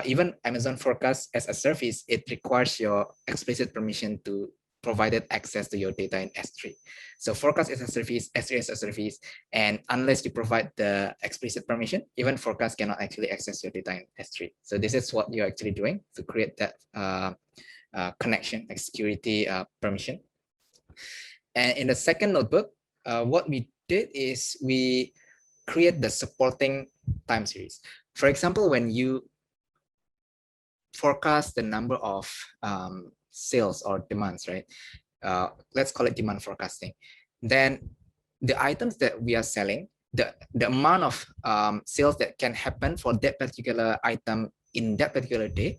C: even Amazon Forecast as a service, it requires your explicit permission to provide access to your data in S3. So Forecast is a service, S3 is a service, and unless you provide the explicit permission, even Forecast cannot actually access your data in S3. So this is what you're actually doing to create that connection, like security permission. And in the second notebook, what we did is we create the supporting time series. For example, when you forecast the number of sales or demands, right? Let's call it demand forecasting. Then the items that we are selling, the amount of sales that can happen for that particular item in that particular day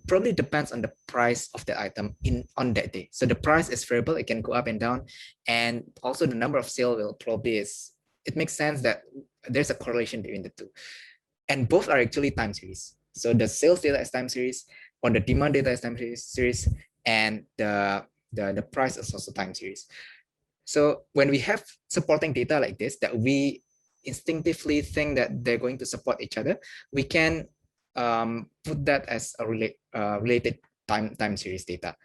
C: probably depends on the price of the item on that day. So the price is variable, it can go up and down. And also the number of sales will probably it makes sense that there's a correlation between the two. And both are actually time series. So the sales data is time series, or the demand data is time series, and the price is also time series. So when we have supporting data like this, that we instinctively think that they're going to support each other, we can put that as a related time series data.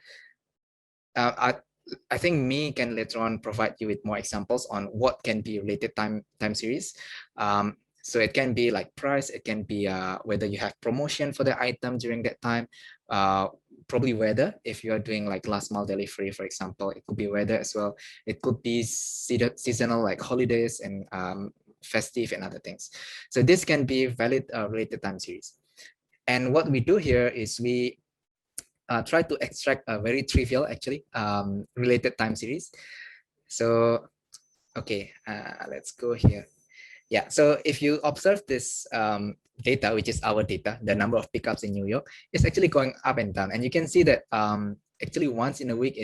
C: I think me can later on provide you with more examples on what can be related time series. So it can be like price, it can be whether you have promotion for the item during that time, probably weather. If you are doing like last mile delivery, for example, it could be weather as well. It could be seasonal, like holidays and festive and other things. So this can be valid related time series. And what we do here is we try to extract a very trivial, actually, related time series. So Okay, let's go here. Yeah, so if you observe this data, which is our data, the number of pickups in New York is actually going up and down. And you can see that actually once in a week,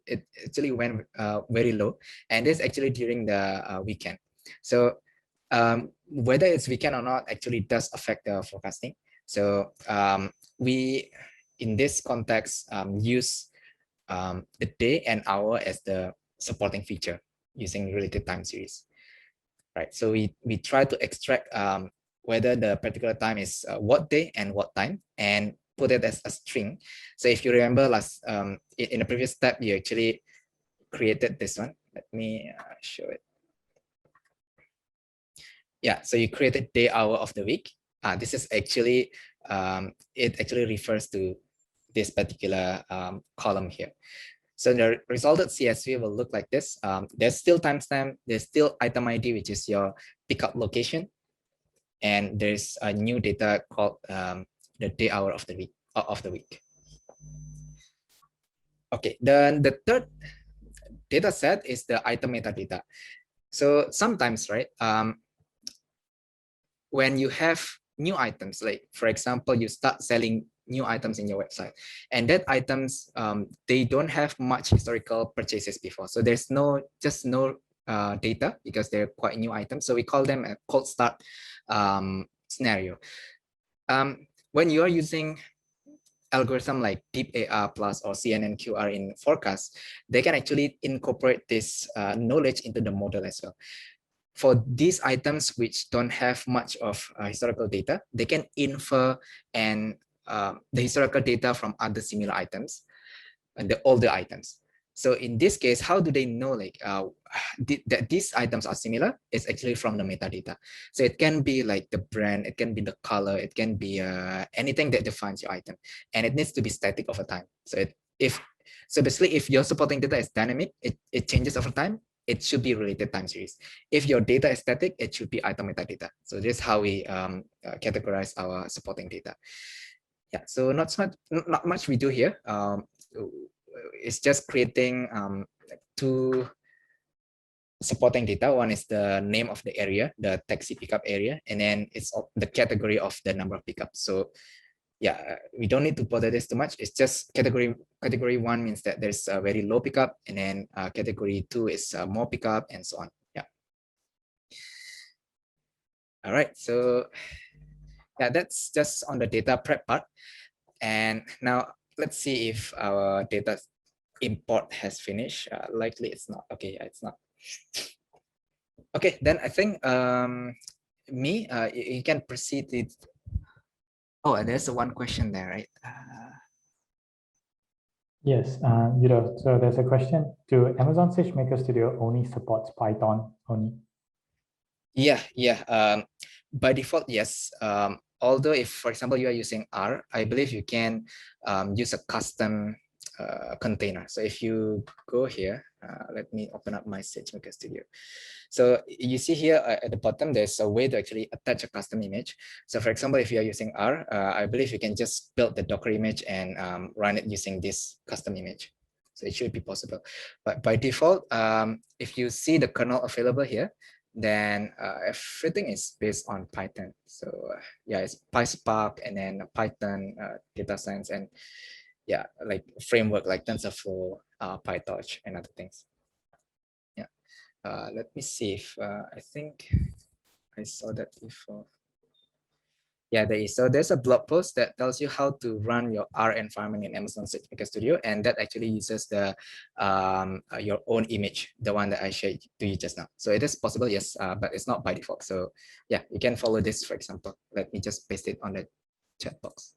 C: it actually went very low. And this actually during the weekend. So whether it's weekend or not actually does affect the forecasting. So we, in this context, use the day and hour as the supporting feature using related time series, right? So we try to extract whether the particular time is what day and what time, and put it as a string. So if you remember last in the previous step, you actually created this one. Let me show it. Yeah, so you created day hour of the week. This is actually it actually refers to this particular column here. So the resulted CSV will look like this. There's still timestamp, there's still item ID, which is your pickup location, and there's a new data called the day hour of the week. Okay, then the third data set is the item metadata. So sometimes, right, when you have new items, like for example, you start selling new items in your website, and that items they don't have much historical purchases before, so there's no data because they're quite new items. So we call them a cold start scenario. When you are using algorithm like Deep AR Plus or CNN-QR in forecast, they can actually incorporate this knowledge into the model as well. For these items which don't have much of historical data, they can infer and the historical data from other similar items and the older items. So in this case, how do they know like that these items are similar? It's actually from the metadata. So it can be like the brand, it can be the color, it can be anything that defines your item, and it needs to be static over time. So basically, if your supporting data is dynamic, it changes over time. It should be related time series. If your data is static, it should be item metadata. So this is how we categorize our supporting data. Yeah, so not much we do here. It's just creating two supporting data. One is the name of the area, the taxi pickup area, and then it's the category of the number of pickups. So yeah, we don't need to bother this too much. It's just category one means that there's a very low pickup, and then category 2 is more pickup, and so on. Yeah. All right, so yeah, that's just on the data prep part. And now let's see if our data import has finished. Likely it's not. Okay, yeah, it's not. Okay, then I think you can proceed with. Oh, there's one question there, right?
B: Yes, so there's a question. Do Amazon SageMaker Studio only supports Python only?
C: Yeah. By default, yes. Although if, for example, you are using R, I believe you can use a custom container. So if you go here, let me open up my SageMaker Studio. So you see here at the bottom, there's a way to actually attach a custom image. So for example, if you are using R, I believe you can just build the Docker image and run it using this custom image. So it should be possible. But by default, if you see the kernel available here, then everything is based on Python. So yeah, it's PySpark and then Python data science, and yeah, like framework like TensorFlow, PyTorch, and other things. Yeah, let me see if I think I saw that before. Yeah, there is. So there's a blog post that tells you how to run your R environment in Amazon SageMaker Studio, and that actually uses the your own image, the one that I shared to you just now. So it is possible, yes, but it's not by default. So yeah, you can follow this, for example. Let me just paste it on the chat box.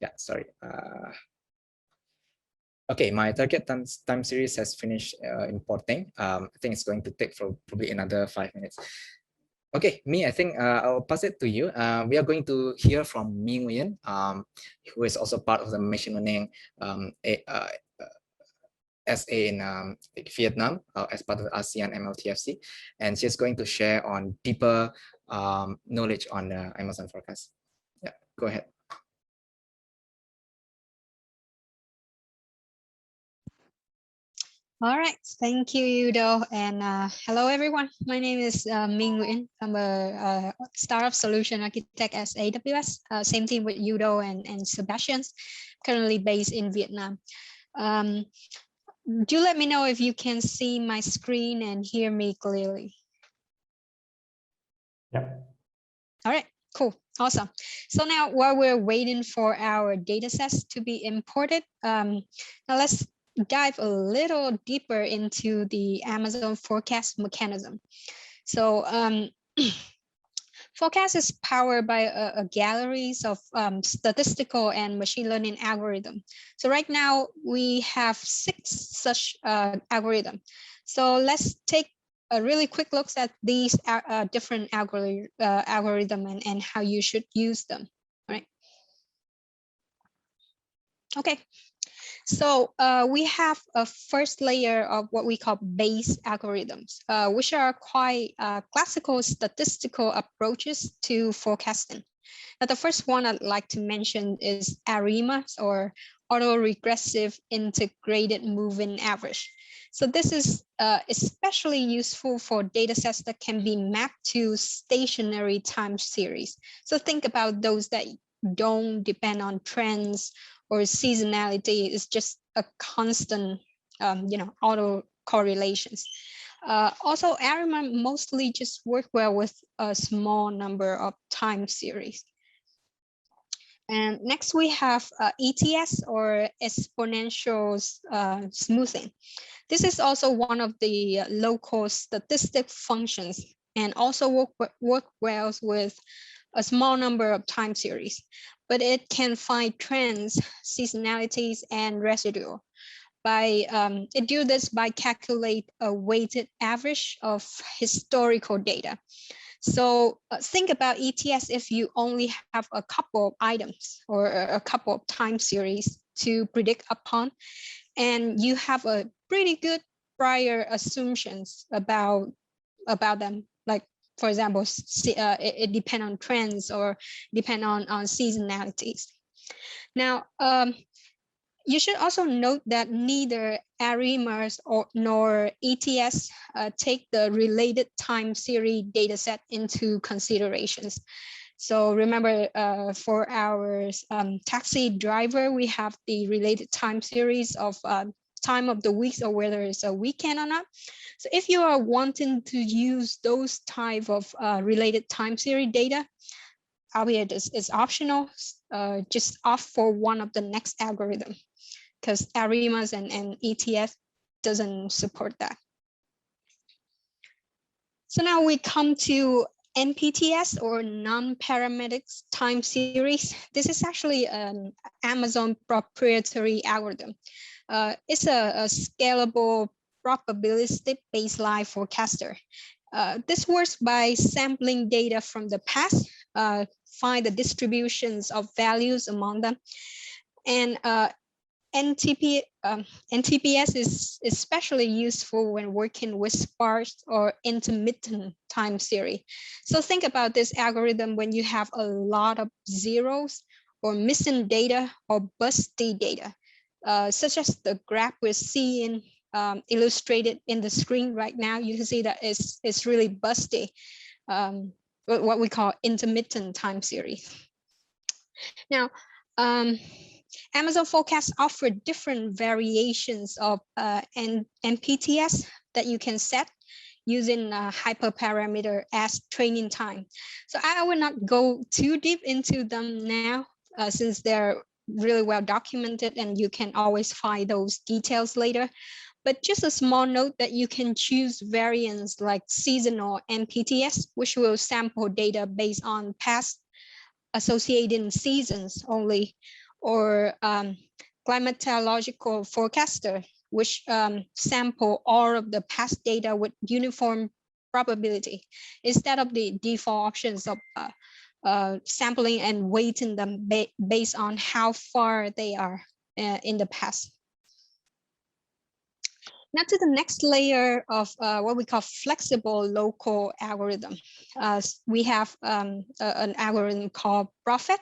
C: Yeah, sorry. Okay, my target time series has finished importing. I think it's going to take for probably another 5 minutes. Okay, I think I'll pass it to you. We are going to hear from Minh Nguyen, who is also part of the machine learning SA in Vietnam as part of the ASEAN MLTFC. And she's going to share on deeper knowledge on the Amazon forecast. Yeah, go ahead.
D: All right, thank you, Yudo, and hello everyone. My name is Minh Nguyen. I'm a startup solution architect at AWS. Same team with Yudo and Sebastian's. Currently based in Vietnam. Do let me know if you can see my screen and hear me clearly.
B: Yeah.
D: All right, cool, awesome. So now while we're waiting for our data sets to be imported, now let's dive a little deeper into the Amazon forecast mechanism. So forecast is powered by a galleries of statistical and machine learning algorithm. So right now we have 6 such algorithm. So let's take a really quick look at these different algorithm and how you should use them. All right. Okay. So we have a first layer of what we call base algorithms, which are quite classical statistical approaches to forecasting. Now, the first one I'd like to mention is ARIMA, or autoregressive integrated moving average. So this is especially useful for data sets that can be mapped to stationary time series. So think about those that don't depend on trends or seasonality. It's just a constant, auto correlations. Also, ARIMA mostly just work well with a small number of time series. And next we have ETS, or exponential smoothing. This is also one of the local statistic functions and also work well with a small number of time series, but it can find trends, seasonalities, and residual. It do this by calculate a weighted average of historical data. So think about ETS if you only have a couple of items or a couple of time series to predict upon, and you have a pretty good prior assumptions about them. Like, for example, it depends on trends or depend on seasonalities. Now, you should also note that neither ARIMAs nor ETS take the related time series dataset into considerations. So remember, for our taxi driver, we have the related time series of time of the weeks or whether it's a weekend or not. So if you are wanting to use those type of related time series data, albeit it's optional, just opt for one of the next algorithm, because ARIMAs and ETS doesn't support that. So now we come to NPTS, or non-parametric time series. This is actually an Amazon proprietary algorithm. It's a scalable probabilistic baseline forecaster. This works by sampling data from the past, find the distributions of values among them, and NTPS is especially useful when working with sparse or intermittent time series. So think about this algorithm when you have a lot of zeros or missing data or busty data, such as the graph we're seeing illustrated in the screen right now. You can see that it's really busty, what we call intermittent time series. Now, Amazon forecasts offer different variations of NPTS that you can set using hyperparameter as training time. So I will not go too deep into them now, since they're really well documented and you can always find those details later. But just a small note that you can choose variants like seasonal NPTS, which will sample data based on past associating seasons only, or climatological forecaster, which sample all of the past data with uniform probability, instead of the default options of sampling and weighting them based on how far they are in the past. Now to the next layer of what we call flexible local algorithm. We have an algorithm called Prophet.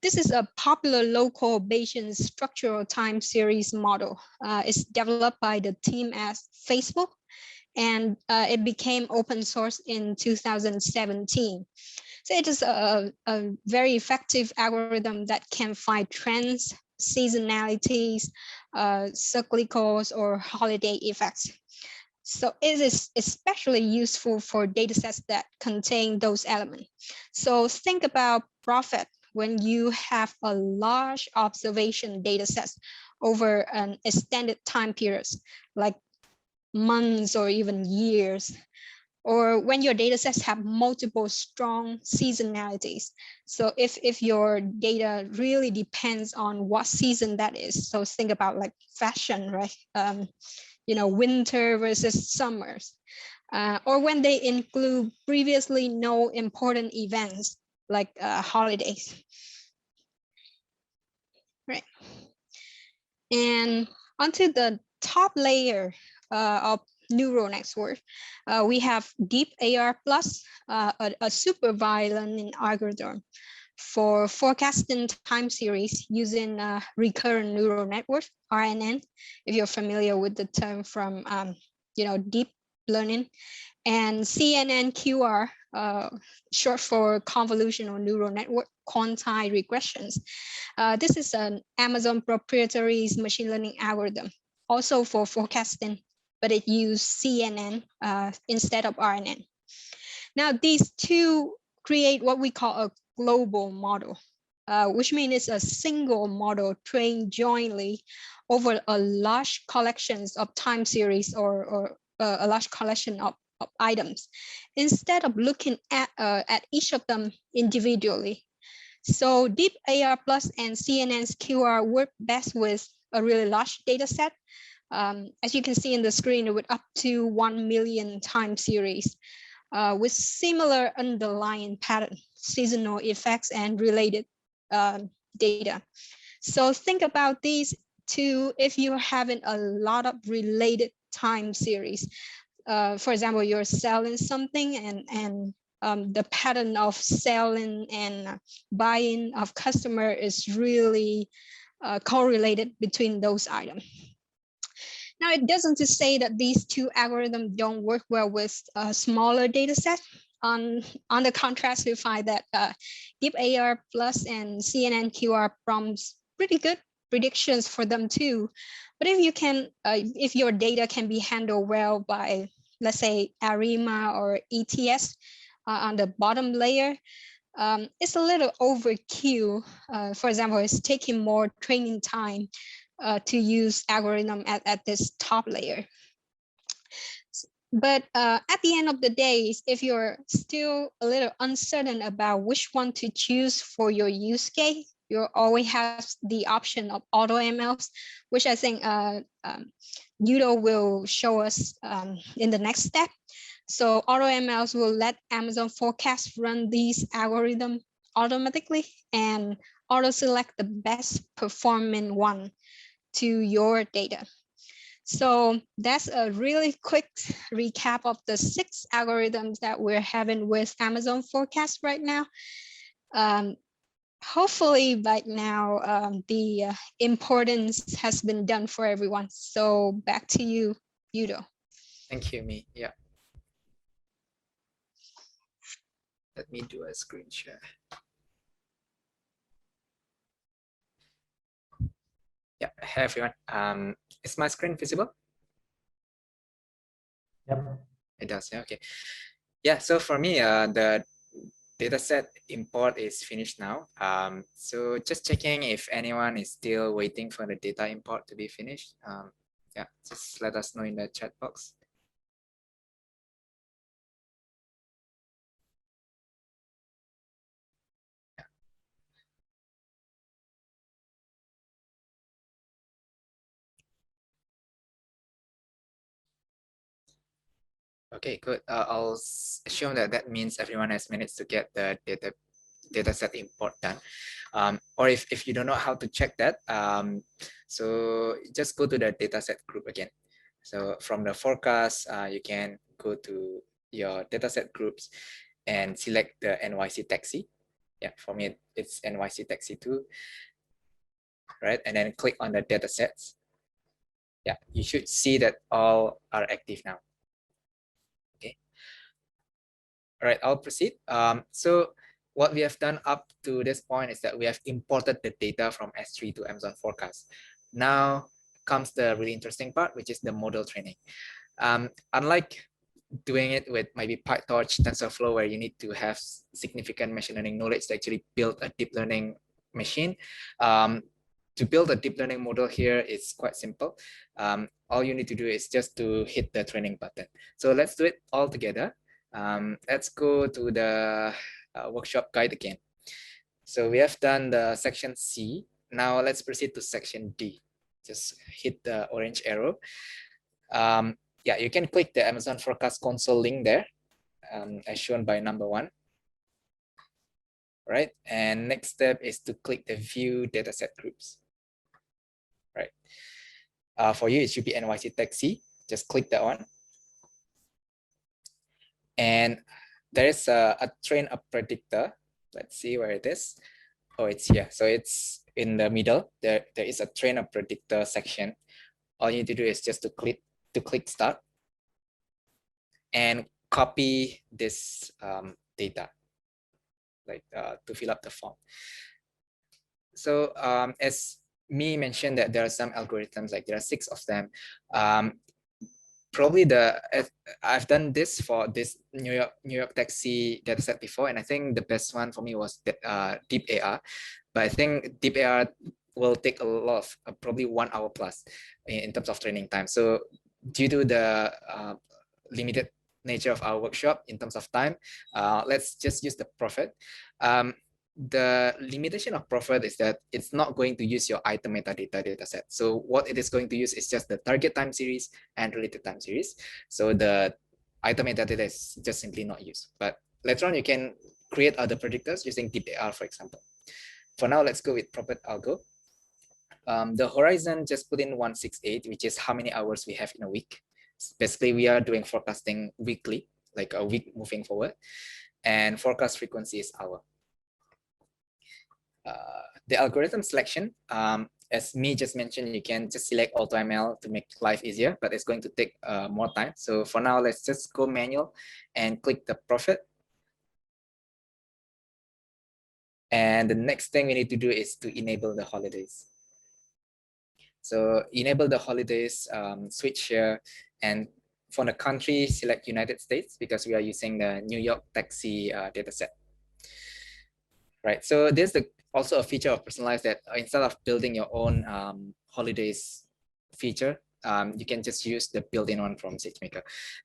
D: This is a popular local Bayesian structural time series model. It's developed by the team at Facebook, and it became open source in 2017. So it is a very effective algorithm that can find trends, seasonalities, cyclicals, or holiday effects. So it is especially useful for datasets that contain those elements. So think about profit when you have a large observation datasets over an extended time periods, like months or even years, or when your datasets have multiple strong seasonalities. So if your data really depends on what season that is, so think about like fashion, right? Winter versus summers, or when they include previously no important events like holidays, right? And onto the top layer of neural network, we have Deep AR Plus, a super violent algorithm for forecasting time series using recurrent neural network, RNN, if you're familiar with the term from deep learning, and CNN-QR, short for convolutional neural network quantile regressions. This is an Amazon proprietary machine learning algorithm, also for forecasting, but it uses CNN instead of RNN. Now, these two create what we call a global model, which means it's a single model trained jointly over a large collections of time series or a large collection of items, instead of looking at each of them individually. So Deep AR Plus and CNN's QR work best with a really large data set. As you can see in the screen, with up to 1 million time series, with similar underlying pattern, seasonal effects, and related data. So think about these two if you're having a lot of related time series. For example, you're selling something and the pattern of selling and buying of customer is really correlated between those items. Now, it doesn't to say that these two algorithms don't work well with a smaller data set. On the contrast, we find that Deep AR Plus and CNN QR prompts pretty good predictions for them too. But if your data can be handled well by, let's say, ARIMA or ETS on the bottom layer, it's a little overkill. For example, it's taking more training time to use algorithm at this top layer. But at the end of the day, if you're still a little uncertain about which one to choose for your use case, you always have the option of auto MLs, which I think Udo will show us in the next step. So auto MLs will let Amazon Forecast run these algorithms automatically and auto select the best performing one to your data. So that's a really quick recap of the 6 algorithms that we're having with Amazon Forecast right now. Hopefully by now, the importance has been done for everyone. So back to you, Udo.
C: Thank you, Mi. Yeah. Let me do a screen share. Yeah, hey everyone. Is my screen visible?
B: Yep.
C: It does, yeah, okay. Yeah, so for me, the dataset import is finished now. So just checking if anyone is still waiting for the data import to be finished. Yeah, just let us know in the chat box. Okay, good. I'll assume that that means everyone has managed to get the dataset import done. Or if you don't know how to check that, so just go to the dataset group again. So from the forecast, you can go to your dataset groups and select the NYC taxi. Yeah, for me, it's NYC Taxi 2, right? And then click on the data sets. Yeah, you should see that all are active now. Okay. All right, I'll proceed. So what we have done up to this point is that we have imported the data from S3 to Amazon Forecast. Now comes the really interesting part, which is the model training. Unlike doing it with maybe PyTorch, TensorFlow, where you need to have significant machine learning knowledge to actually build a deep learning machine. To build a deep learning model here is quite simple. All you need to do is just to hit the training button. So let's do it all together. Let's go to the workshop guide again. So we have done the section C. Now let's proceed to section D. Just hit the orange arrow. Yeah, you can click the Amazon Forecast console link there, as shown by number 1. Right, and next step is to click the view dataset groups. Right, for you it should be NYC Taxi. Just click that one, and there is a train up predictor. Let's see where it is. Oh, it's here. So it's in the middle. There is a train up predictor section. All you need to do is just to click start and copy this data, like to fill up the form. So as me mentioned that there are some algorithms, like there are 6 of them. Probably I've done this for this New York Taxi dataset before, and I think the best one for me was Deep AR. But I think Deep AR will take a lot of probably 1 hour plus in terms of training time. So due to the limited nature of our workshop in terms of time, let's just use the Prophet. The limitation of Prophet is that it's not going to use your item metadata dataset. So what it is going to use is just the target time series and related time series. So the item metadata is just simply not used. But later on, you can create other predictors using Deep AR, for example. For now, let's go with Prophet algo. The horizon, just put in 168, which is how many hours we have in a week. Basically, we are doing forecasting weekly, like a week moving forward. And forecast frequency is hour. The algorithm selection, as me just mentioned, you can just select AutoML to make life easier, but it's going to take more time. So for now, let's just go manual and click the Prophet. And the next thing we need to do is to enable the holidays. So enable the holidays, switch here, and for the country, select United States because we are using the New York Taxi dataset. Right, so there's also a feature of personalized that instead of building your own holidays feature, you can just use the built-in one from Sagemaker.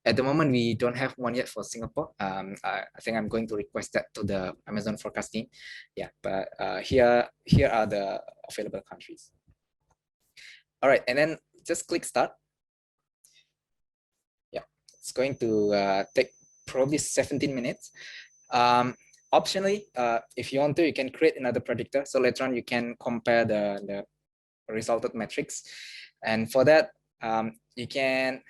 C: At the moment, we don't have one yet for Singapore. I think I'm going to request that to the Amazon Forecast team. Yeah, but here are the available countries. All right, and then just click start. Yeah, it's going to take probably 17 minutes. Optionally, if you want to, you can create another predictor. So later on, you can compare the resulted metrics. And for that, you can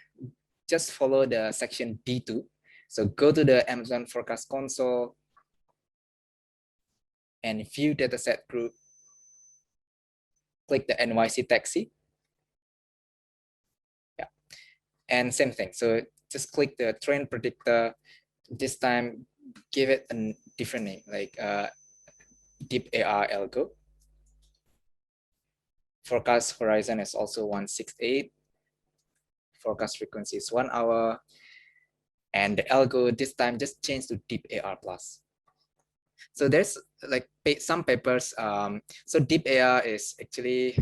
C: just follow the section D2. So go to the Amazon Forecast console and view dataset group. Click the NYC Taxi. Yeah, and same thing. So just click the train predictor. This time, give it a different name, like Deep AR algo. Forecast horizon is also 168. Forecast frequency is 1 hour. And the algo this time just change to Deep AR plus. So there's like some papers. So Deep AR is actually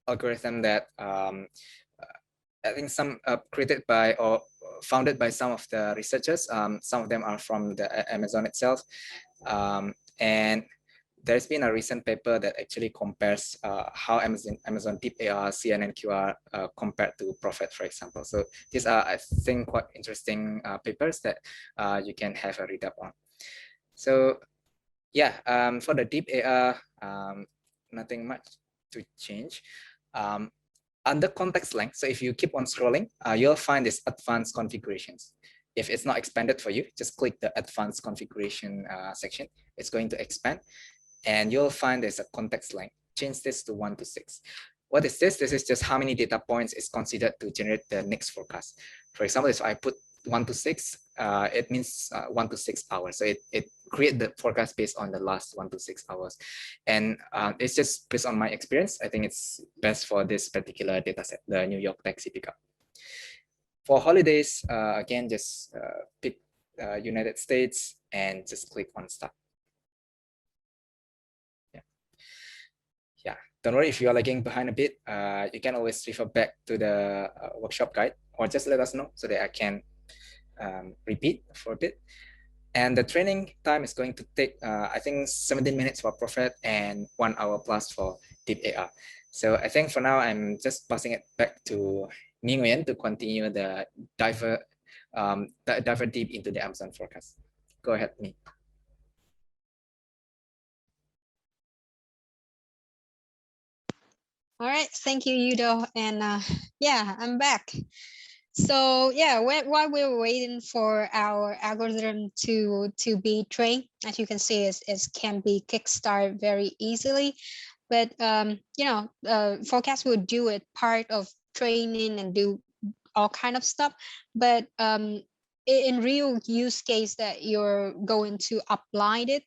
C: algorithm that I think some created by or founded by some of the researchers. Some of them are from the Amazon itself. And there's been a recent paper that actually compares how Amazon Deep AR, CNN QR compared to Prophet, for example. So these are, I think, quite interesting papers that you can have a read up on. So yeah, for the Deep AR, nothing much to change. Under context length, so if you keep on scrolling, you'll find these advanced configurations. If it's not expanded for you, just click the advanced configuration section. It's going to expand, and you'll find there's a context length. Change this to 1 to 6. What is this? This is just how many data points is considered to generate the next forecast. For example, if I put 1 to 6, it means 1 to 6 hours. So it creates the forecast based on the last 1 to 6 hours. And it's just based on my experience. I think it's best for this particular data set, the New York taxi pickup. For holidays, again, just pick United States and just click on start. Yeah, don't worry if you are lagging behind a bit. You can always refer back to the workshop guide, or just let us know so that I can repeat for a bit. And the training time is going to take, I think, 17 minutes for Prophet and 1 hour plus for Deep AR. So I think for now, I'm just passing it back to Nguyen to continue the dive deep into the Amazon forecast. Go ahead, Mi.
D: All right, thank you, Yudo. And yeah, I'm back. So yeah, while we're waiting for our algorithm to be trained, as you can see, it can be kickstarted very easily. But you know, forecast will do it part of training and do all kind of stuff. But in real use case that you're going to apply it,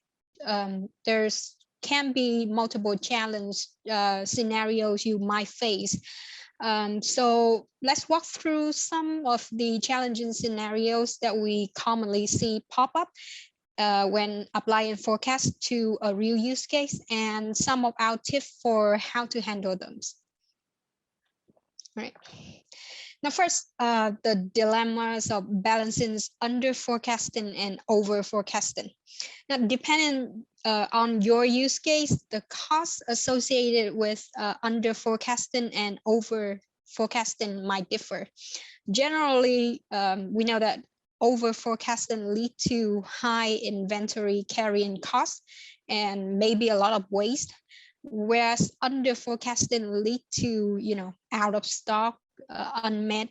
D: there's can be multiple challenge scenarios you might face. So let's walk through some of the challenging scenarios that we commonly see pop up when applying forecast to a real use case, and some of our tips for how to handle them. Right. Now, first, the dilemmas of balancing under forecasting and over forecasting. Now, depending on your use case, the costs associated with under forecasting and over forecasting might differ. Generally, we know that over forecasting lead to high inventory carrying costs and maybe a lot of waste, whereas under forecasting lead to, you know, out of stock, unmet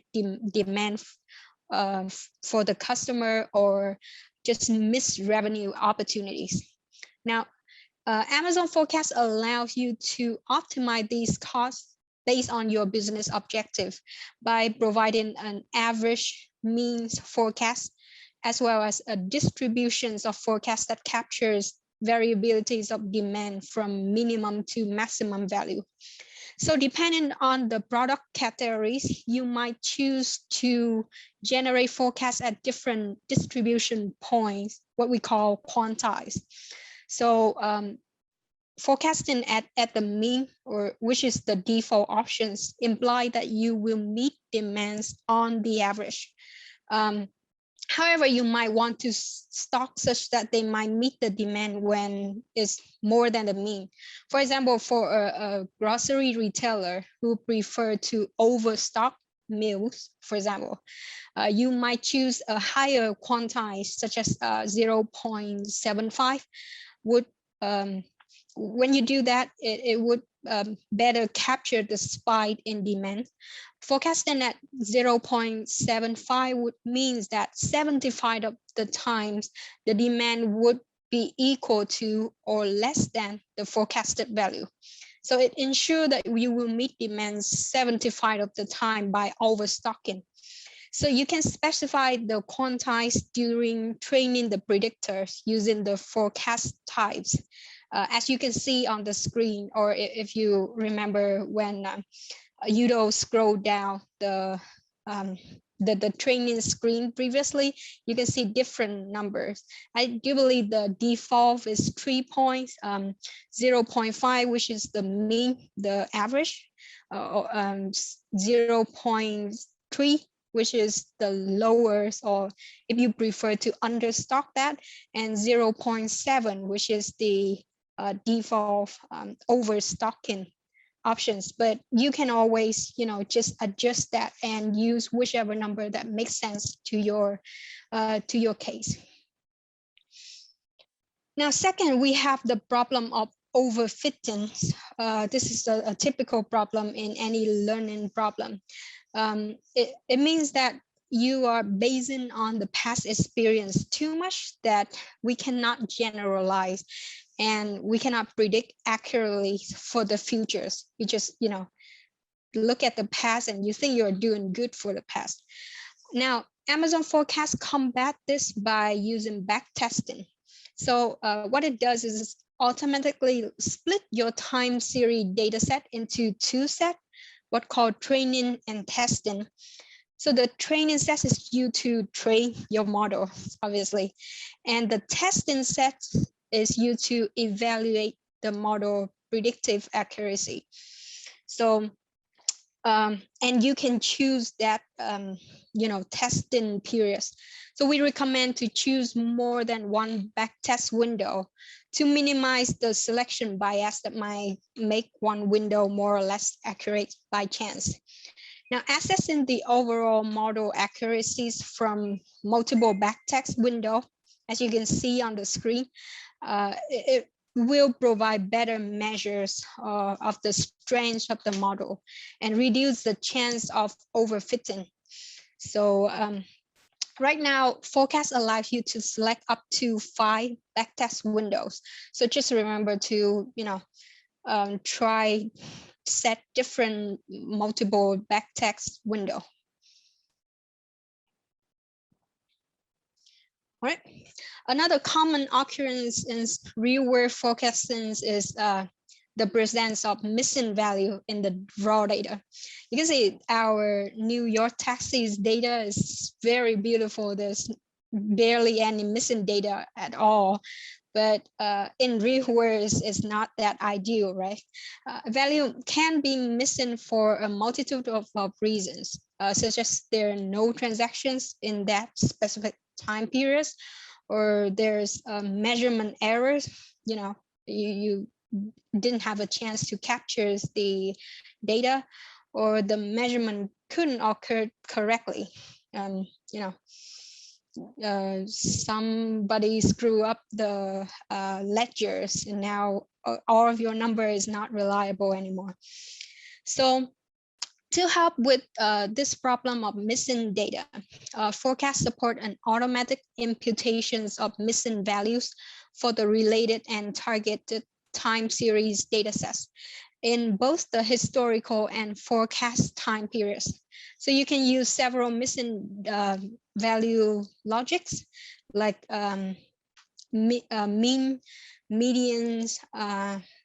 D: demand for the customer, or just missed revenue opportunities. Now, Amazon Forecast allows you to optimize these costs based on your business objective by providing an average means forecast, as well as a distributions of forecast that captures variabilities of demand from minimum to maximum value. So depending on the product categories, you might choose to generate forecasts at different distribution points, what we call quantiles. So forecasting at the mean, or which is the default options, imply that you will meet demands on the average. However, you might want to stock such that they might meet the demand when it's more than the mean. For example, for a grocery retailer who prefer to overstock meals, for example, you might choose a higher quantile such as 0.75 would, when you do that, it would better capture the spike in demand. Forecasting at 0.75 would means that 75 of the times the demand would be equal to or less than the forecasted value. So it ensures that you will meet demands 75 of the time by overstocking. So you can specify the quantiles during training the predictors using the forecast types. As you can see on the screen, or if you remember when Yudo scroll down the training screen previously, you can see different numbers. I do believe the default is 3 points, 0.5, which is the mean, the average, 0.3, which is the lowest, or if you prefer to understock that, and 0.7, which is the default overstocking options. But you can always, you know, just adjust that and use whichever number that makes sense to your case. Now, second, we have the problem of overfitting. This is a typical problem in any learning problem. It means that you are basing on the past experience too much that we cannot generalize and we cannot predict accurately for the futures. You just, look at the past and you think you're doing good for the past. Now, Amazon Forecast combat this by using back testing. So what it does is automatically split your time series data set into two sets, what called training and testing. So the training set is used to train your model, obviously, and the testing set is used to evaluate the model predictive accuracy. So and you can choose that testing periods. So we recommend to choose more than one backtest window to minimize the selection bias that might make one window more or less accurate by chance. Now, assessing the overall model accuracies from multiple backtest window, as you can see on the screen, it will provide better measures of the strength of the model and reduce the chance of overfitting. So right now, Forecast allows you to select up to 5 backtest windows. So just remember to, try set different multiple backtest window. All right. Another common occurrence in real-world forecasting is the presence of missing value in the raw data. You can see our New York taxis data is very beautiful. There's barely any missing data at all. But in real world, it's not that ideal, right? Value can be missing for a multitude of reasons, such as there are no transactions in that specific time period, or there's measurement errors. You didn't have a chance to capture the data, or the measurement couldn't occur correctly. Somebody screw up the ledgers, and now all of your number is not reliable anymore. So to help with this problem of missing data, Forecast support an automatic imputations of missing values for the related and targeted time series datasets in both the historical and forecast time periods. So you can use several missing value logics like mean, medians,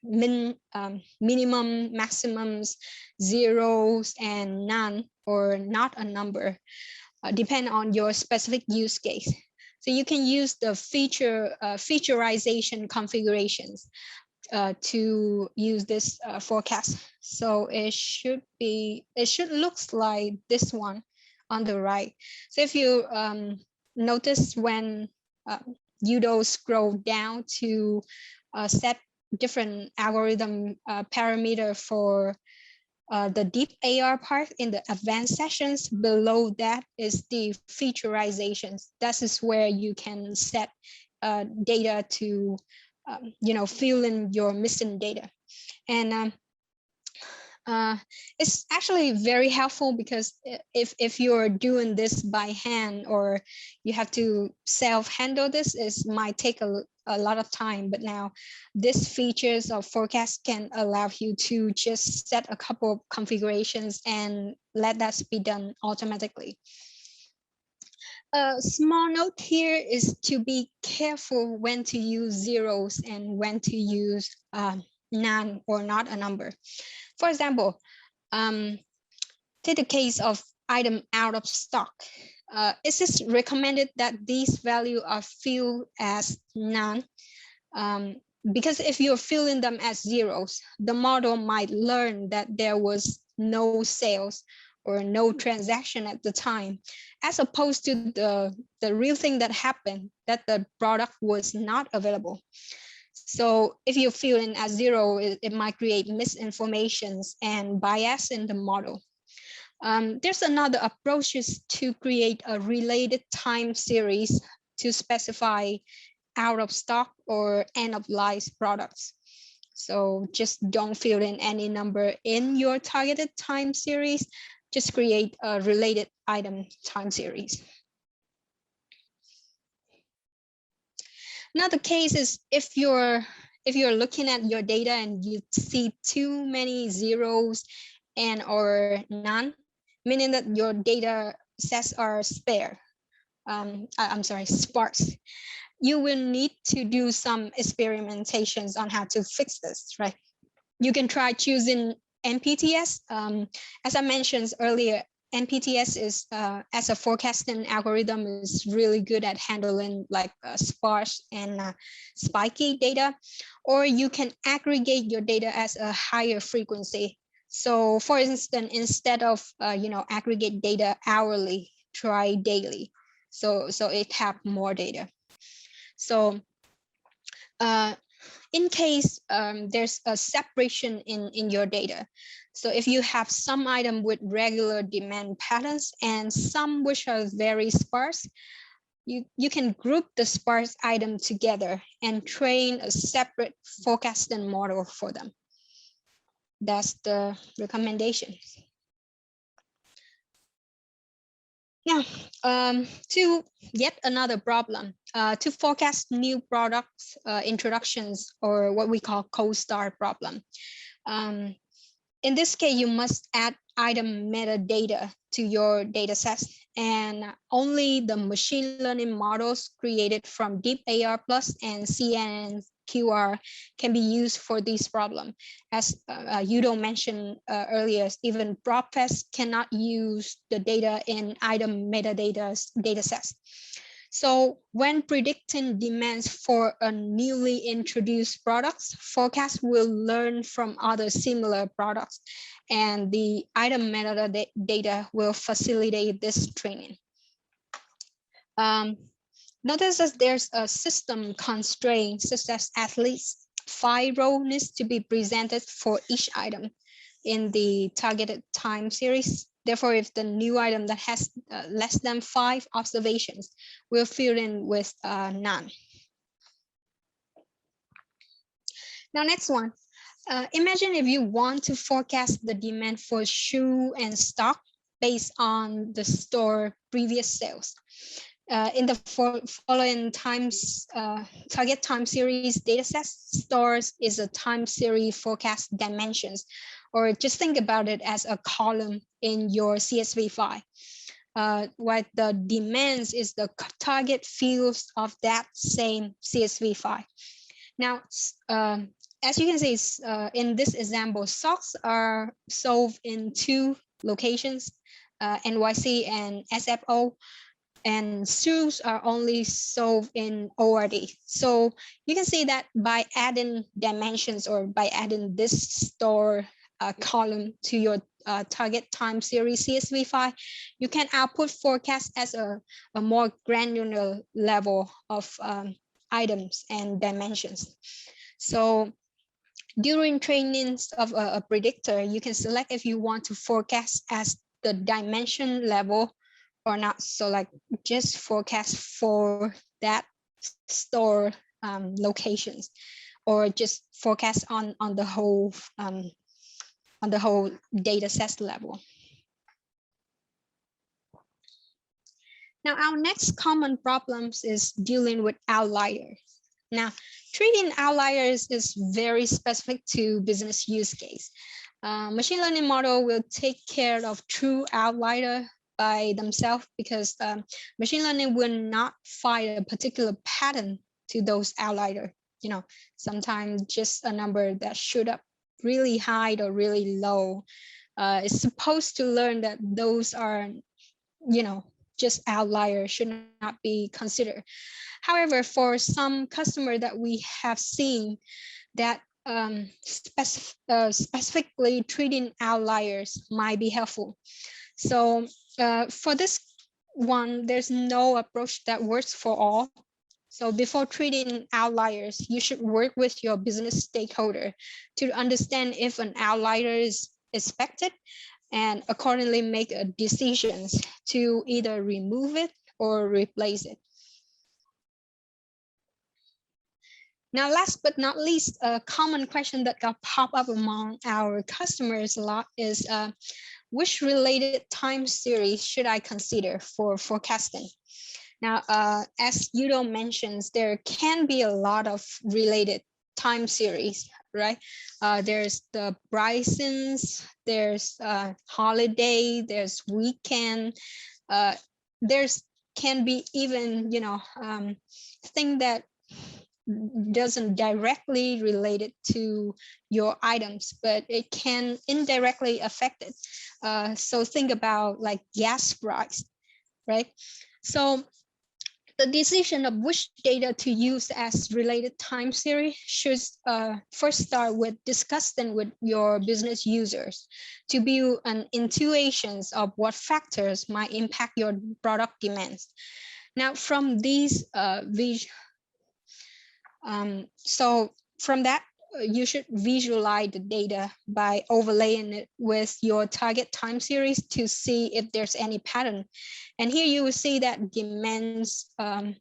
D: minimum, maximums, zeros, and none, or not a number, depend on your specific use case. So you can use the featurization configurations to use this forecast. So it should look like this one on the right. So if you notice when you scroll down to set different algorithm parameter for the deep AR part in the advanced sessions, below that is the featurizations. That is where you can set data to fill in your missing data. And it's actually very helpful, because if you're doing this by hand, or you have to self-handle this, it might take a lot of time. But now this features of Forecast can allow you to just set a couple of configurations and let that be done automatically. A small note here is to be careful when to use zeros and when to use none or not a number. For example, take the case of item out of stock. It is recommended that these values are filled as none, because if you're filling them as zeros, the model might learn that there was no sales or no transaction at the time, as opposed to the real thing that happened, that the product was not available. So if you fill in as zero, it might create misinformations and bias in the model. There's another approach is to create a related time series to specify out of stock or end of life products. So just don't fill in any number in your targeted time series. just create a related item time series. Another case is if you're looking at your data and you see too many zeros and or none, meaning that your data sets are sparse. You will need to do some experimentations on how to fix this, right? You can try choosing NPTS. As I mentioned earlier, NPTS is as a forecasting algorithm is really good at handling like sparse and spiky data, or you can aggregate your data as a higher frequency. So for instance, instead of aggregate data hourly, try daily. So it have more data. So in case there's a separation in your data. So if you have some item with regular demand patterns and some which are very sparse, you can group the sparse item together and train a separate forecasting model for them. That's the recommendation. Now, to yet another problem, to forecast new products introductions, or what we call co-star problem. In this case, you must add item metadata to your data sets, and only the machine learning models created from Deep AR Plus and CNN QR can be used for this problem. As Udo mentioned earlier, even PropFest cannot use the data in item metadata datasets. So when predicting demands for a newly introduced products, forecast will learn from other similar products, and the item metadata data will facilitate this training. Notice that there's a system constraint, such as at least 5 rows needs to be presented for each item in the targeted time series. Therefore, if the new item that has less than 5 observations will fill in with none. Now, next one. Imagine if you want to forecast the demand for shoe and stock based on the store previous sales. In the following target time series datasets, stores is a time series forecast dimensions, or just think about it as a column in your CSV file. What the demands is the target fields of that same CSV file. Now, as you can see, in this example, socks are sold in 2 locations, NYC and SFO. And shoes are only sold in ORD. So you can see that by adding dimensions, or by adding this store column to your target time series CSV file, you can output forecast as a more granular level of items and dimensions. So during trainings of a predictor, you can select if you want to forecast as the dimension level or not. So like just forecast for that store locations, or just forecast on the whole data set level. Now, our next common problems is dealing with outliers. Now, treating outliers is very specific to business use case. Machine learning model will take care of true outlier by themselves, because machine learning will not find a particular pattern to those outlier. Sometimes just a number that shoot up really high or really low. It's supposed to learn that those are, just outliers, should not be considered. However, for some customer that we have seen, that specifically treating outliers might be helpful. So for this one, there's no approach that works for all. So before treating outliers, you should work with your business stakeholder to understand if an outlier is expected, and accordingly make decisions to either remove it or replace it. Now, last but not least, a common question that got pop up among our customers a lot is, which related time series should I consider for forecasting? Now, as Udo mentions, there can be a lot of related time series, right? There's the Brysons, there's holiday, there's weekend, there's can be even, thing that doesn't directly relate it to your items, but it can indirectly affect it. So think about like gas price, right? So the decision of which data to use as related time series should first start with discussing with your business users to build an intuitions of what factors might impact your product demands. Now, from these so from that, you should visualize the data by overlaying it with your target time series to see if there's any pattern. And here you will see that demands, for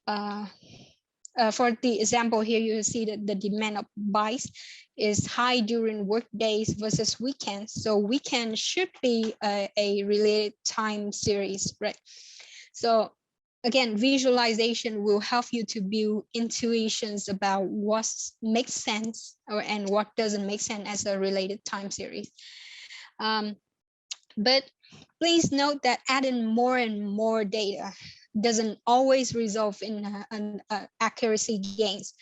D: the example here, you will see that the demand of buys is high during work days versus weekends. So weekend should be a related time series, right? So again, visualization will help you to build intuitions about what makes sense and what doesn't make sense as a related time series. But please note that adding more and more data doesn't always result in accuracy gains.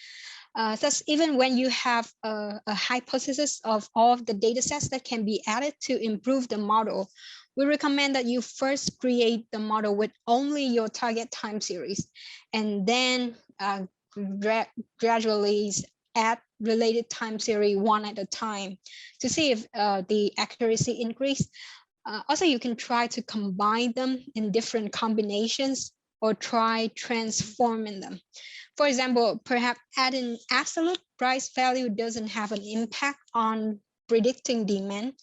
D: Thus, even when you have a hypothesis of all of the data sets that can be added to improve the model, we recommend that you first create the model with only your target time series, and then gradually add related time series one at a time to see if the accuracy increase. Also, you can try to combine them in different combinations or try transforming them. For example, perhaps adding absolute price value doesn't have an impact on predicting demand,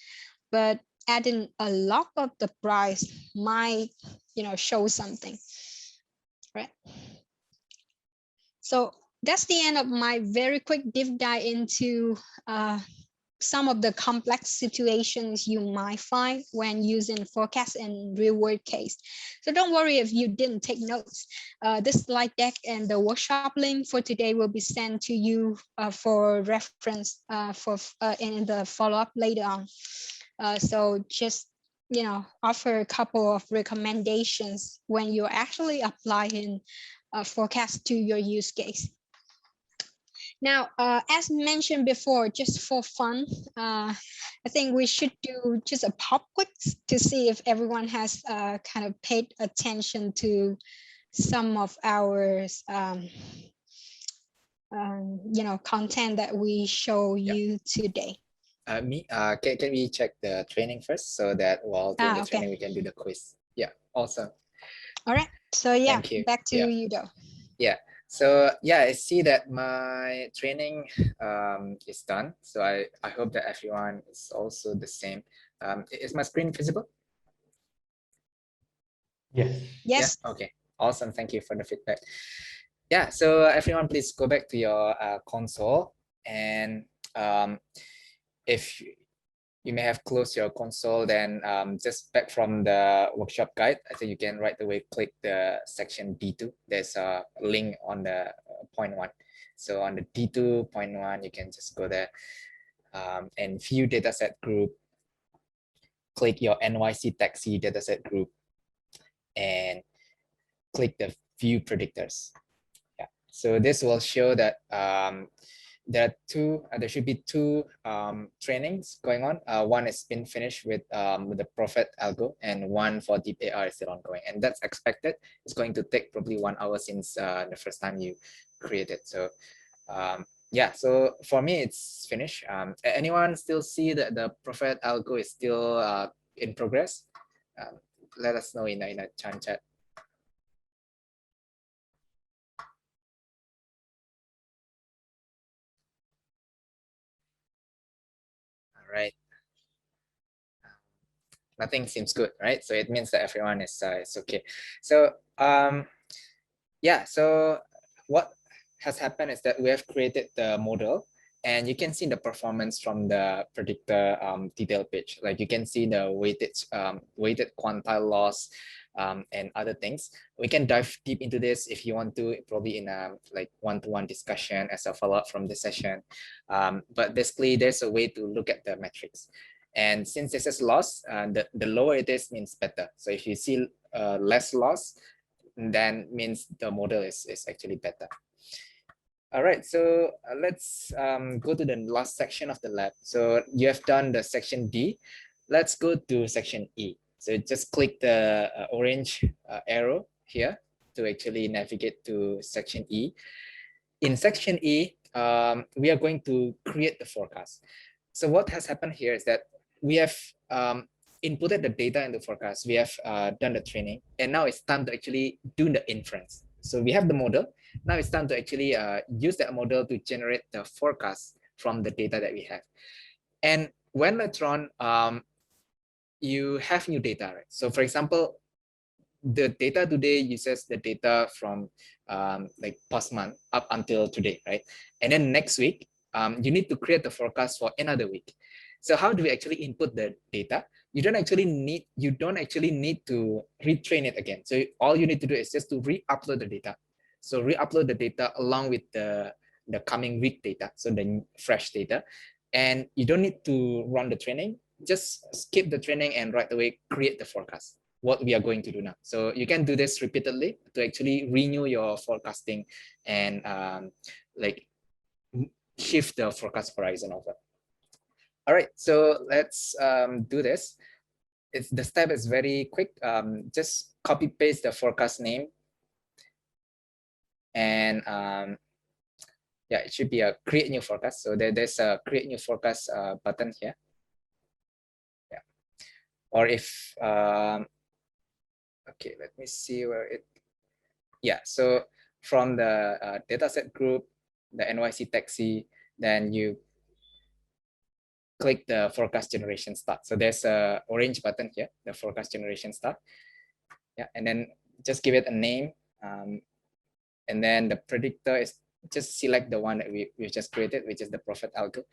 D: but adding a log of the price might, show something, right? So that's the end of my very quick deep dive into some of the complex situations you might find when using forecast in real world case. So don't worry if you didn't take notes. This slide deck and the workshop link for today will be sent to you for reference in the follow-up later on. So just, offer a couple of recommendations when you're actually applying forecast to your use case. Now, as mentioned before, just for fun, I think we should do just a pop quiz to see if everyone has kind of paid attention to some of our, content that we show you today.
C: Can we check the training first so that while doing the training, we can do the quiz? Yeah, awesome.
D: All right. So yeah,
C: Thank you.
D: back to you, though.
C: Yeah. So yeah, I see that my training is done. So I hope that everyone is also the same. Is my screen visible?
B: Yes.
D: Yes.
C: Yeah. Okay. Awesome. Thank you for the feedback. Yeah. So everyone, please go back to your console, and if you may have closed your console, then just back from the workshop guide, I think you can right away click the section D2. There's a link on the point 1. So on the D2.1, you can just go there and view dataset group, click your NYC taxi dataset group, and click the view predictors. Yeah. So this will show that there should be two trainings going on. One has been finished with the Prophet algo, and one for Deep AR is still ongoing, and that's expected. It's going to take probably 1 hour since the first time you created. So yeah, so for me it's finished. Anyone still see that the Prophet algo is still in progress? Let us know in a chat. Right. Nothing seems good, right? So it means that everyone is okay. So yeah, so what has happened is that we have created the model, And you can see the performance from the predictor detail page. Like you can see the weighted quantile loss and other things. We can dive deep into this if you want to, probably in a like one-to-one discussion as a follow-up from the session. But basically, there's a way to look at the metrics. And since this is loss, the lower it is means better. So if you see less loss, then means the model is actually better. All right, so let's go to the last section of the lab. So you have done the section D. Let's go to section E. So just click the orange arrow here to actually navigate to section E. In section E, we are going to create the forecast. So what has happened here is that we have inputted the data in the forecast. We have done the training, and now it's time to actually do the inference. So we have the model. Now it's time to actually use that model to generate the forecast from the data that we have. And when later on, you have new data, right? So for example, the data today uses the data from like past month up until today, right? And then next week, you need to create the forecast for another week. So how do we actually input the data? You don't actually need to retrain it again. So all you need to do is just to re-upload the data. So re-upload the data along with the coming week data, so the fresh data. And you don't need to run the training. Just skip the training and right away create the forecast, what we are going to do now. So you can do this repeatedly to actually renew your forecasting and like shift the forecast horizon over. All right, so let's do this. The step is very quick. Just copy paste the forecast name. And yeah, it should be a create new forecast. So there's a create new forecast button here. Yeah. Or if, okay, let me see where it, yeah. So from the dataset group, the NYC taxi, then you click the forecast generation start. So there's a orange button here, the forecast generation start. Yeah, and then just give it a name. And then the predictor is just select the one that we've just created, which is the profit algo.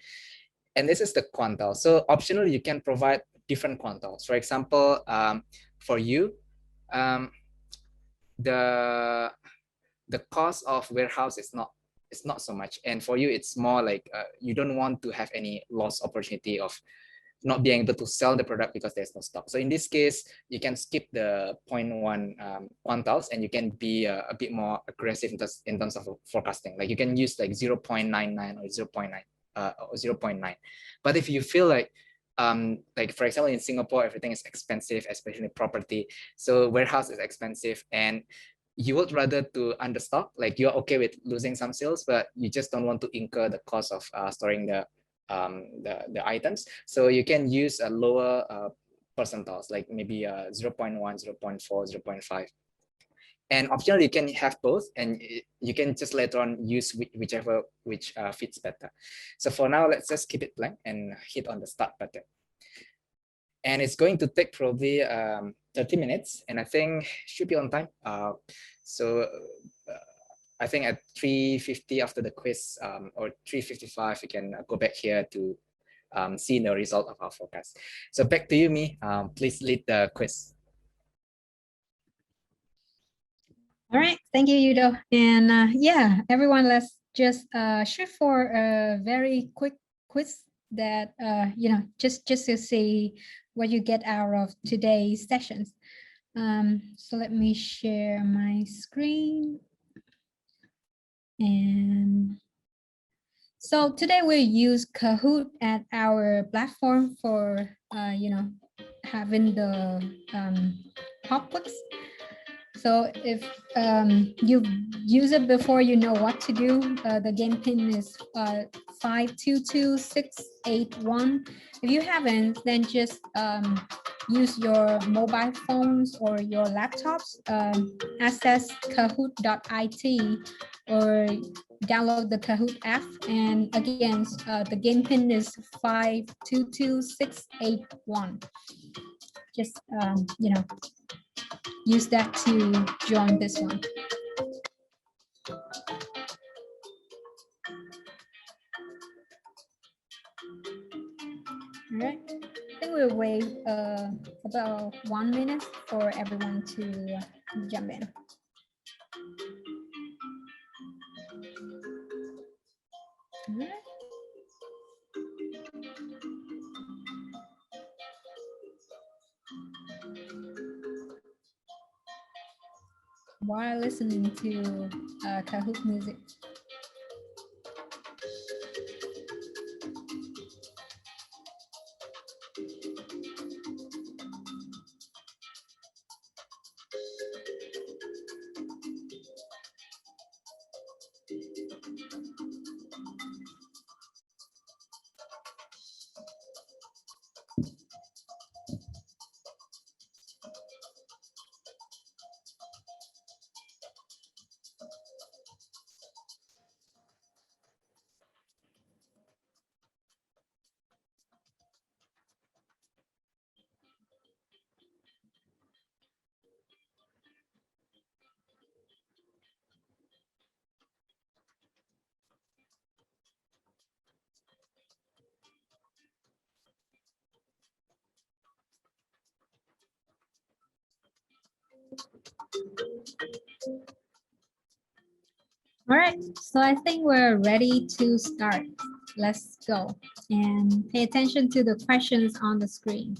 C: And this is the quantile. So optionally, you can provide different quantiles. For example, for you, the cost of warehouse is not so much, and for you it's more like you don't want to have any loss opportunity of not being able to sell the product because there's no stock. So in this case, you can skip the 0.1 quantiles, and you can be a bit more aggressive in terms of forecasting. Like you can use like 0.99 or 0.9. But if you feel like for example, in Singapore, everything is expensive, especially property. So warehouse is expensive, and you would rather to understock, like you're okay with losing some sales, but you just don't want to incur the cost of storing the items. So you can use a lower percentiles, like maybe 0.1, 0.4, 0.5. And optionally, you can have both, and you can just later on use whichever fits better. So for now, let's just keep it blank and hit on the start button. And it's going to take probably 30 minutes, and I think should be on time. So I think at 3:50 after the quiz, or 3:55, we can go back here to see the result of our forecast. So back to you, Mi. Please lead the quiz.
D: All right, thank you, Yudo. And yeah, everyone, let's just shoot for a very quick quiz that just to see what you get out of today's sessions. So let me share my screen. And so today we use Kahoot at our platform for having the pop quiz. So if you've used it before, you know what to do. The game pin is 522681. If you haven't, then just use your mobile phones or your laptops, access kahoot.it or download the Kahoot app. And again, the game pin is 522681. Just, use that to join this one. about 1 minute for everyone to jump in. All right. While listening to Kahoot music. All right, so I think we're ready to start. Let's go and pay attention to the questions on the screen.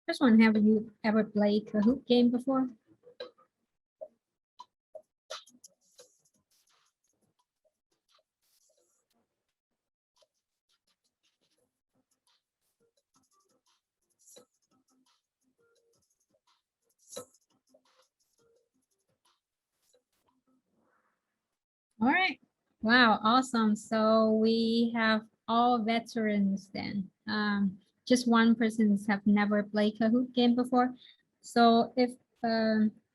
D: First one, have you ever played Kahoot game before? All right. Wow, awesome. So we have all veterans then. Just one person have never played Kahoot game before. So if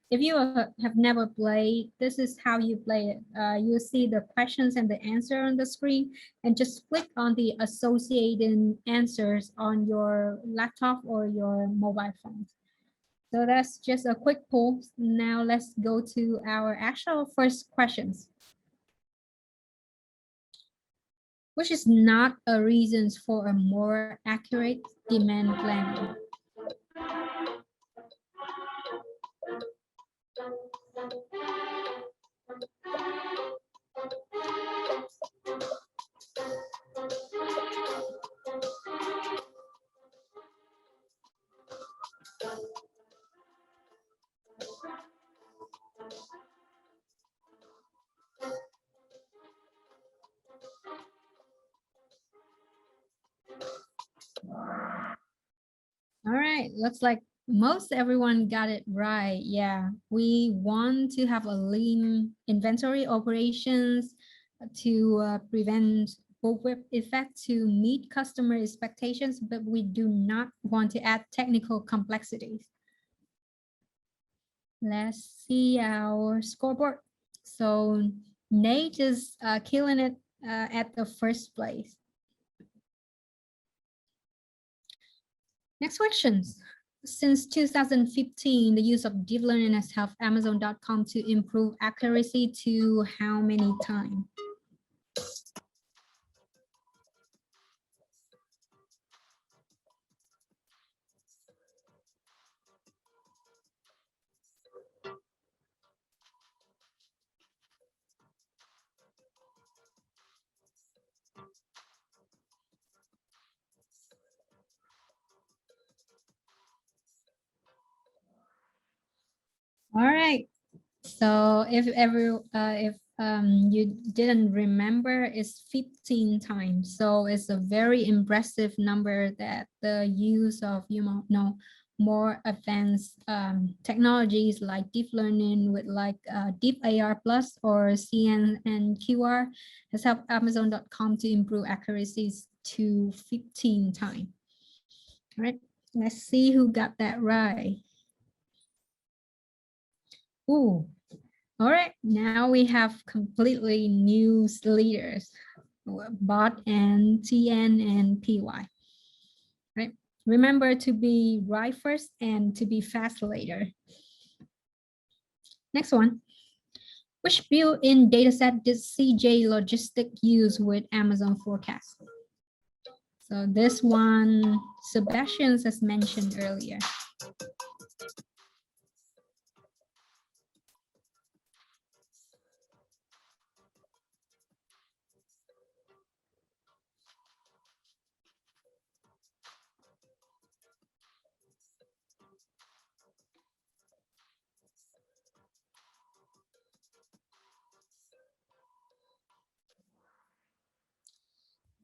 D: you have never played, this is how you play it. You see the questions and the answer on the screen, and just click on the associated answers on your laptop or your mobile phone. So that's just a quick poll. Now let's go to our actual first questions. Which is not a reason for a more accurate demand planning. All right, looks like most everyone got it right. Yeah, we want to have a lean inventory operations to prevent bullwhip effect to meet customer expectations, but we do not want to add technical complexities. Let's see our scoreboard. So Nate is killing it at the first place. Next questions. Since 2015, the use of deep learning has helped Amazon.com to improve accuracy to how many times? All right. So if you didn't remember, it's 15 times. So it's a very impressive number that the use of more advanced technologies like deep learning with like deep AR plus or CNN has helped Amazon.com to improve accuracies to 15 times. All right, let's see who got that right. Ooh. All right, now we have completely new leaders, Bot and TN and PY. Right. Remember to be right first and to be fast later. Next one. Which built-in dataset did CJ Logistic use with Amazon Forecast? So this one, Sebastian's as mentioned earlier.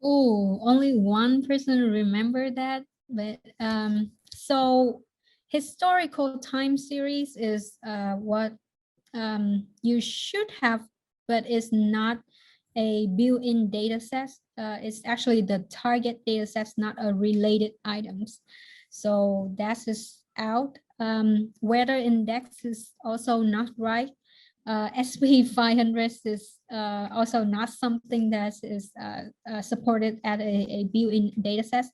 D: Oh, only one person remember that. But so historical time series is what you should have, but it's not a built-in data set. It's actually the target data sets, not a related items. So that is out. Weather index is also not right. SP500 is also not something that is supported at a built-in dataset.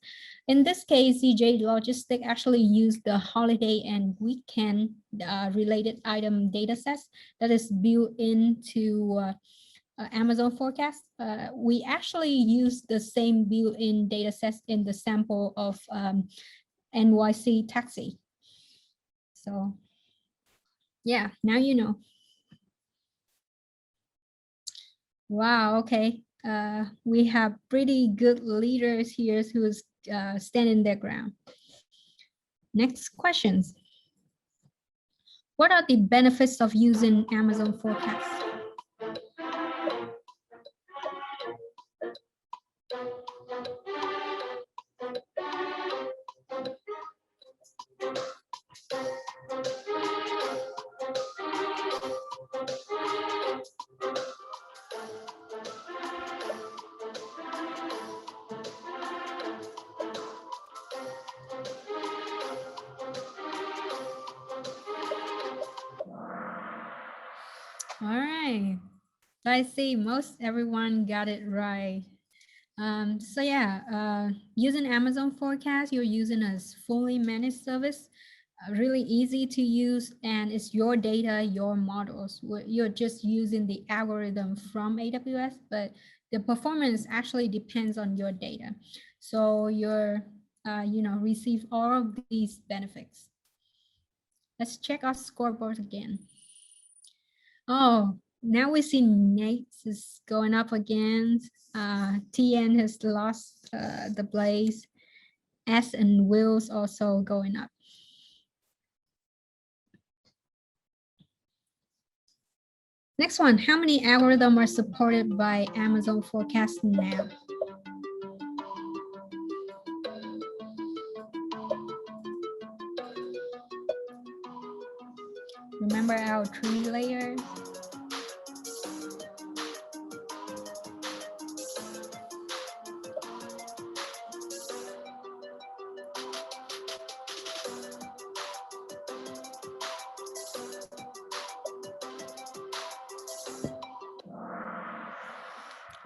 D: In this case, CJ Logistic actually used the holiday and weekend related item datasets that is built into Amazon forecast. We actually use the same built-in datasets in the sample of NYC taxi. So yeah, now you know. Wow, okay. We have pretty good leaders here who's standing their ground. Next questions. What are the benefits of using Amazon Forecast? All right, I see most everyone got it right. So yeah, using Amazon Forecast, you're using a fully managed service, really easy to use, and it's your data, your models. You're just using the algorithm from AWS, but the performance actually depends on your data. So you're, receive all of these benefits. Let's check our scoreboard again. Oh, now we see Nate is going up again. TN has lost the blaze. S and Will's also going up. Next one, how many algorithms are supported by Amazon Forecast now? Remember our tree layer?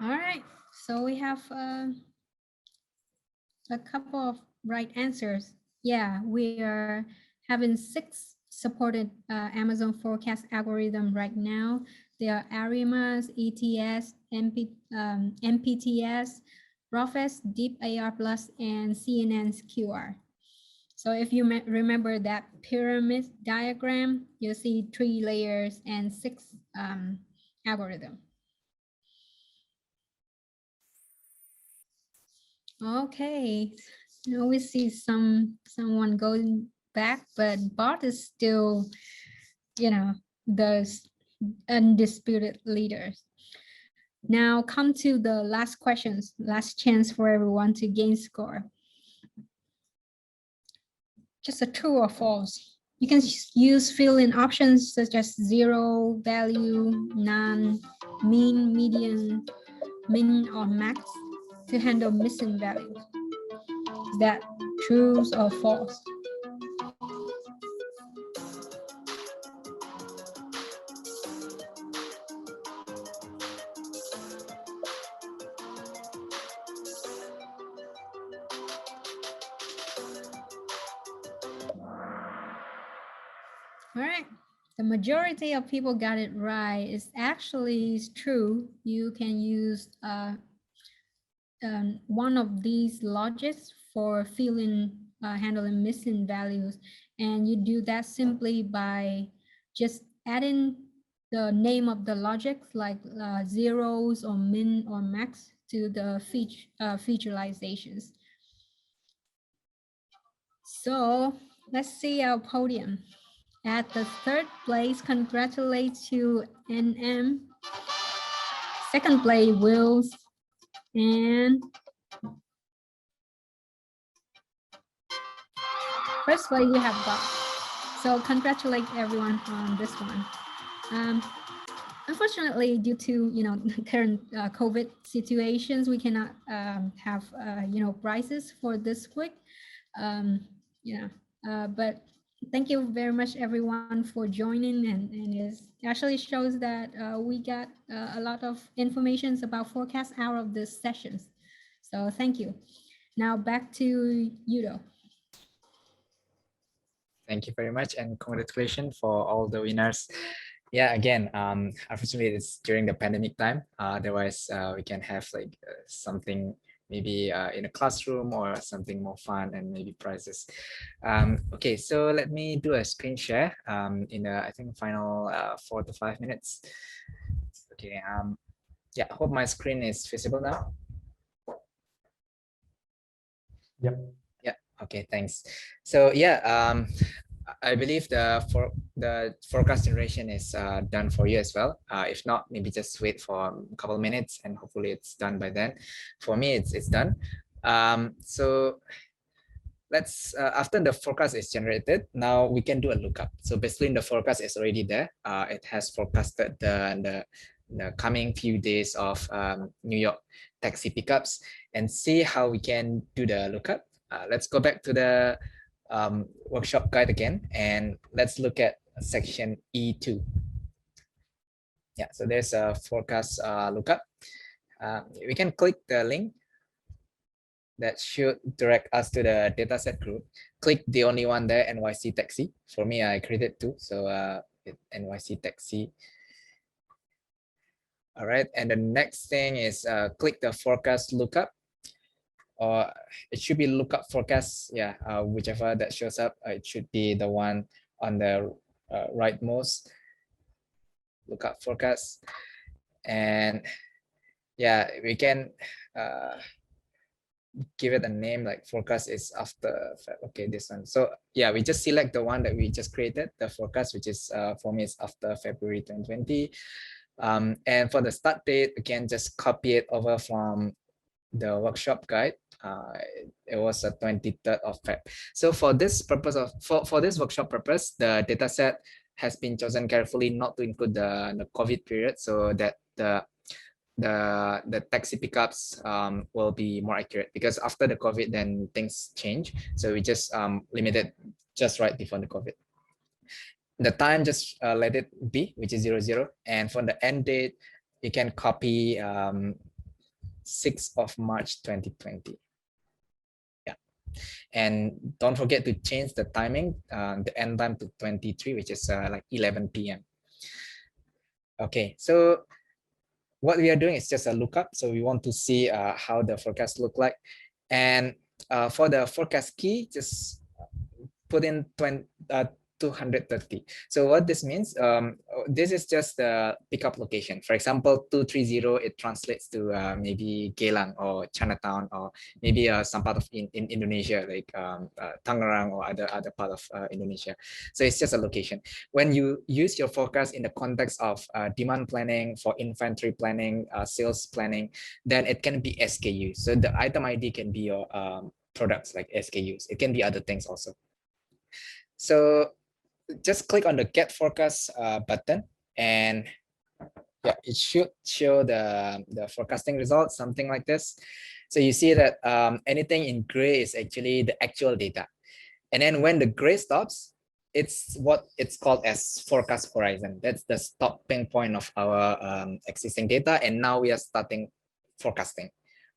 D: All right, so we have a couple of right answers. Yeah, we are having 6 supported Amazon Forecast algorithm right now. They are ARIMAS, ETS, MPTS, ROFES, Deep AR Plus, and CNN's QR. So if you remember that pyramid diagram, you'll see 3 layers and 6 algorithm. Okay, now we see someone going back, but Bart is still, the undisputed leaders. Now come to the last questions, last chance for everyone to gain score. Just a true or false. You can use fill-in options such as 0, value, none, mean, median, min, or max to handle missing values. Is that true or false?
E: All right. The majority of people got it right. It's actually true. You can use one of these logics for handling missing values. And you do that simply by just adding the name of the logic, like zeros or min or max, to the featureizations. So let's see our podium. At the third place, congratulations to NM. Second place, Wills. And first place, we have Bob. So congratulate everyone on this one. Unfortunately, due to current COVID situations, we cannot have prizes for this week. But thank you very much, everyone, for joining, and it actually shows that we got a lot of information about forecast out of this sessions. So thank you. Now back to Yudo.
C: Thank you very much, and congratulations for all the winners. Yeah, again, unfortunately, it's during the pandemic time. Otherwise, we can have like something maybe in a classroom or something more fun and maybe prizes. Okay, so let me do a screen share in I think final 4 to 5 minutes. Okay, yeah, hope my screen is visible now.
B: Yep.
C: Yeah, okay, thanks. So yeah, I believe the forecast generation is done for you as well. If not, maybe just wait for a couple of minutes and hopefully it's done by then. For me, it's done. So let's after the forecast is generated, now we can do a lookup. So basically, the forecast is already there. It has forecasted the coming few days of New York taxi pickups, and see how we can do the lookup. Let's go back to the workshop guide again, and let's look at section E2. Yeah, so there's a forecast lookup. We can click the link that should direct us to the dataset group. Click the only one there, NYC taxi. For me, I created two, so NYC taxi. All right, and the next thing is click the forecast lookup, or it should be lookup forecast. Yeah, whichever that shows up, it should be the one on the rightmost, lookup forecast. And yeah, we can give it a name like forecast is after. Okay, this one. So yeah, we just select the one that we just created, the forecast, which is for me is after February 2020. And for the start date, again, just copy it over from the workshop guide. It was the 23rd of Feb. So for this purpose of for this workshop purpose, the dataset has been chosen carefully not to include the COVID period, so that the taxi pickups will be more accurate, because after the COVID, then things change. So we just limited just right before the COVID. The time, just let it be, which is 00. And for the end date, you can copy 6th of March 2020. Yeah, and don't forget to change the timing, the end time to 23, which is like 11 p.m. Okay, so what we are doing is just a lookup. So we want to see how the forecast look like. And for the forecast key, just put in 230. So what this means, this is just the pickup location. For example, 230, it translates to maybe Geylang or Chinatown, or maybe some part of in Indonesia, like Tangerang or other part of Indonesia. So it's just a location. When you use your forecast in the context of demand planning, for inventory planning, sales planning, then it can be SKU. So the item ID can be your products like SKUs. It can be other things also. So just click on the get forecast button, and yeah, it should show the forecasting results, something like this. So you see that anything in gray is actually the actual data. And then when the gray stops, it's what it's called as forecast horizon. That's the stopping point of our existing data. And now we are starting forecasting.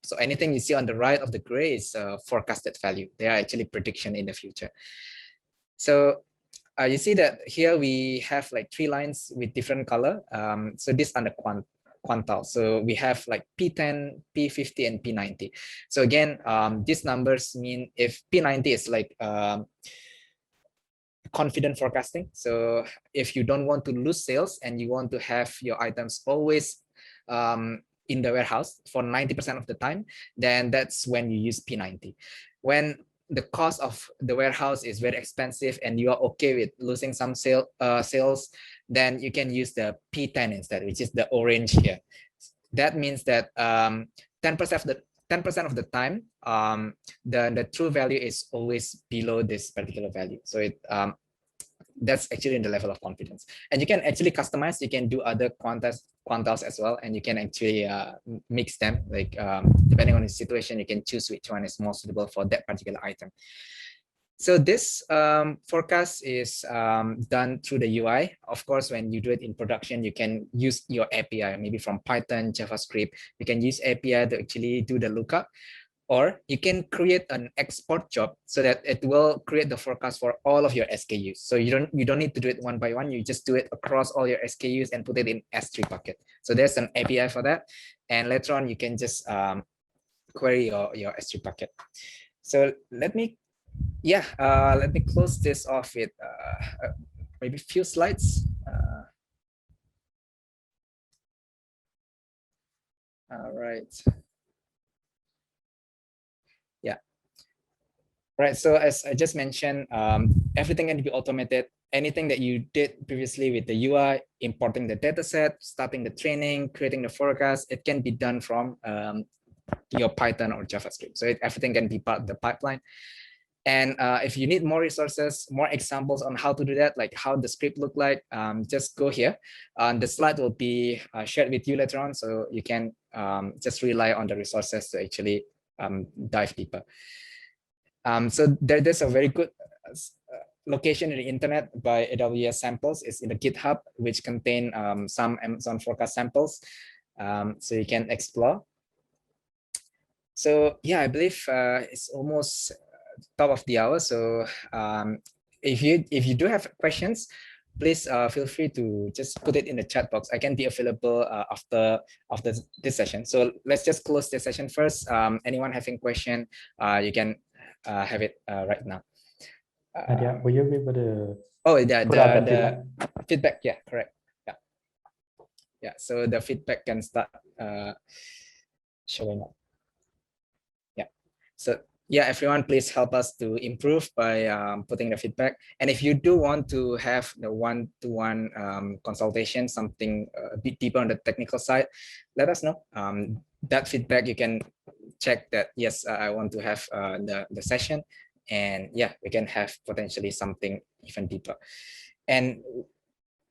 C: So anything you see on the right of the gray is forecasted value. They are actually prediction in the future. So you see that here we have like 3 lines with different color. So this under quantile. So we have like P10, P50, and P90. So again, these numbers mean if P90 is like confident forecasting. So if you don't want to lose sales and you want to have your items always in the warehouse for 90% of the time, then that's when you use P90. When the cost of the warehouse is very expensive and you are okay with losing some sales, then you can use the P10 instead, which is the orange here. That means that 10% of the time, the true value is always below this particular value. So that's actually in the level of confidence. And you can actually customize. You can do other quantiles as well, and you can actually mix them. Like depending on the situation, you can choose which one is more suitable for that particular item. So this forecast is done through the UI. Of course, when you do it in production, you can use your API, maybe from Python, JavaScript. You can use API to actually do the lookup, or you can create an export job so that it will create the forecast for all of your SKUs. So you don't need to do it one by one. You just do it across all your SKUs and put it in S3 bucket. So there's an API for that, and later on you can just query your S3 bucket. So let me close this off with maybe a few slides. All right. Yeah. Right. So as I just mentioned, everything can be automated. Anything that you did previously with the UI, importing the dataset, starting the training, creating the forecast, it can be done from your Python or JavaScript. So everything can be part of the pipeline. And if you need more resources, more examples on how to do that, like how the script look like, just go here. The slide will be shared with you later on, so you can just rely on the resources to actually dive deeper. So there's a very good location in the internet by AWS samples. It's in the GitHub, which contain some Amazon forecast samples, so you can explore. So yeah, I believe it's almost top of the hour. So if you do have questions, please feel free to just put it in the chat box. I can be available after this session. So let's just close the session first. Anyone having question, you can have it right now.
B: Nadia, will you be able to
C: put out the feedback? Yeah, correct. Yeah. So the feedback can start showing up. Yeah. So yeah, everyone, please help us to improve by putting the feedback. And if you do want to have the one-to-one consultation, something a bit deeper on the technical side, let us know. That feedback, you can check that, yes, I want to have the session. And yeah, we can have potentially something even deeper. And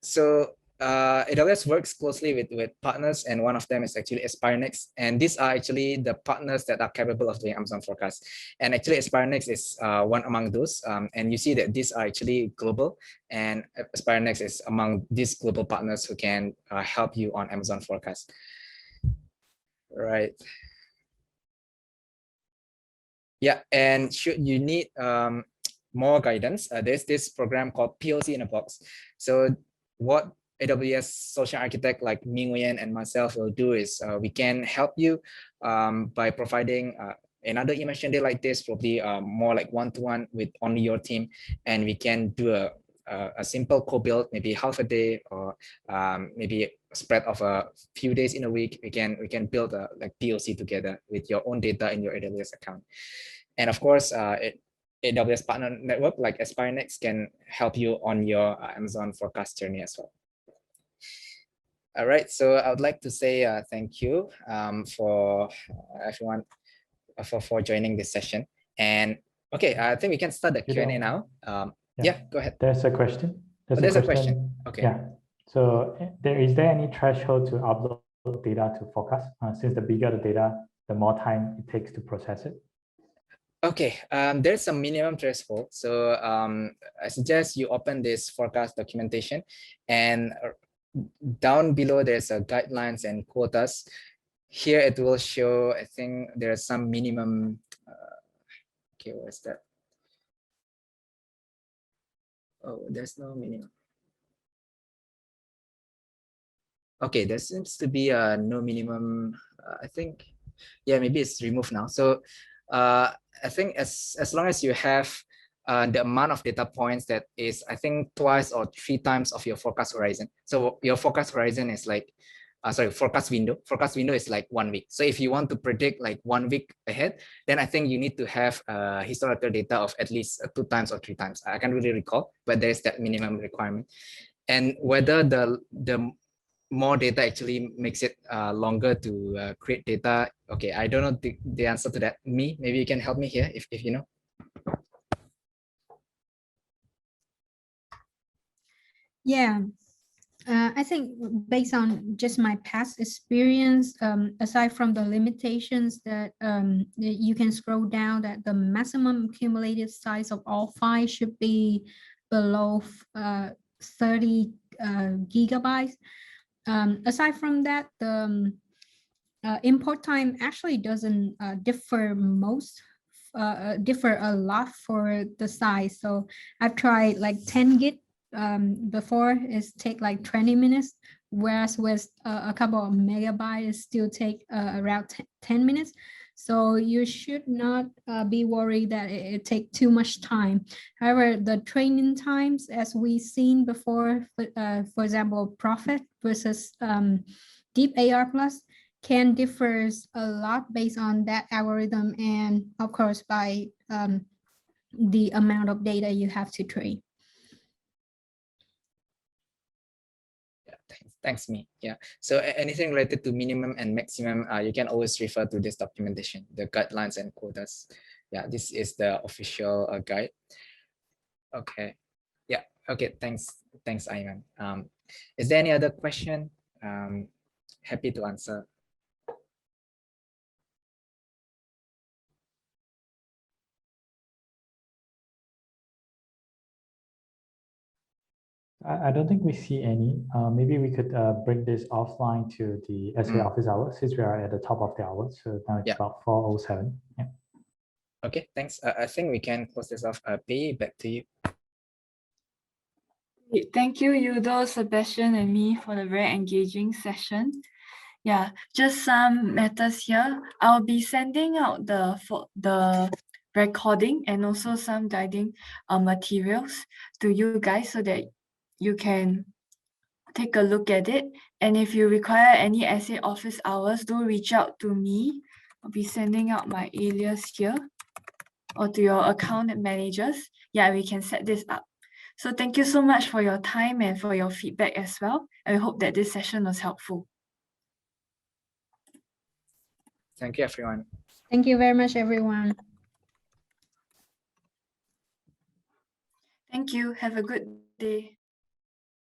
C: so AWS works closely with partners, and one of them is actually AspireNext. And these are actually the partners that are capable of doing Amazon forecast. And actually AspireNext is one among those. And you see that these are actually global, and AspireNext is among these global partners who can help you on Amazon forecast. Right. Yeah, and should you need more guidance, there's this program called POC in a Box. So what AWS Solution Architect like Ming Nguyen and myself will do is we can help you by providing another immersion day like this, probably more like one-to-one with only your team, and we can do a simple co-build, maybe half a day, or maybe a spread of a few days in a week. We can build a like POC together with your own data in your AWS account. And of course, AWS partner network like AspireNext can help you on your Amazon forecast journey as well. All right, so I would like to say thank you for everyone for joining this session. And okay, I think we can start the Q&A now. Yeah, go ahead.
B: There's a question.
C: There's a question. Okay.
B: Yeah. So is there any threshold to upload data to forecast? Since the bigger the data, the more time it takes to process it.
C: Okay, there's a minimum threshold. So I suggest you open this forecast documentation, and down below there's a guidelines and quotas. Here it will show, I think there are some minimum, okay, what's that? Oh, there's no minimum. Okay, there seems to be no minimum. I think, yeah, maybe it's removed now. So I think as long as you have the amount of data points that is, I think, twice or three times of your forecast horizon. So your forecast horizon is like, forecast window. Forecast window is like 1 week. So if you want to predict like 1 week ahead, then I think you need to have historical data of at least 2 times or 3 times. I can't really recall, but there's that minimum requirement. And whether the more data actually makes it longer to create data. Okay, I don't know the answer to that. Maybe you can help me here if you know.
E: Yeah, I think based on just my past experience, aside from the limitations that you can scroll down, that the maximum accumulated size of all files should be below 30 gigabytes. Aside from that, the import time actually doesn't differ a lot for the size. So I've tried like 10 gig before, it's take like 20 minutes, whereas with a couple of megabytes, it still take around 10 minutes. So you should not be worried that it take too much time. However, the training times, as we've seen before, for example, Profit versus Deep AR Plus, can differ a lot based on that algorithm, and of course by the amount of data you have to train.
C: Thanks, me. Yeah. So anything related to minimum and maximum, you can always refer to this documentation, the guidelines and quotas. Yeah, this is the official guide. Okay. Yeah. Okay. Thanks, Ayman. Is there any other question? Happy to answer.
B: I don't think we see any. Maybe we could bring this offline to the SA office hours, since we are at the top of the hour. So now it's about 4:07. Yeah.
C: Okay, thanks. I think we can close this off. Pei, back to you.
A: Thank you, Yudo, Sebastian, and me for the very engaging session. Yeah, just some matters here. I'll be sending out the recording and also some guiding materials to you guys so that you can take a look at it. And if you require any essay office hours, do reach out to me. I'll be sending out my alias here, or to your account managers. Yeah, we can set this up. So thank you so much for your time and for your feedback as well. I hope that this session was helpful.
C: Thank you, everyone.
E: Thank you very much, everyone.
A: Thank you. Have a good day.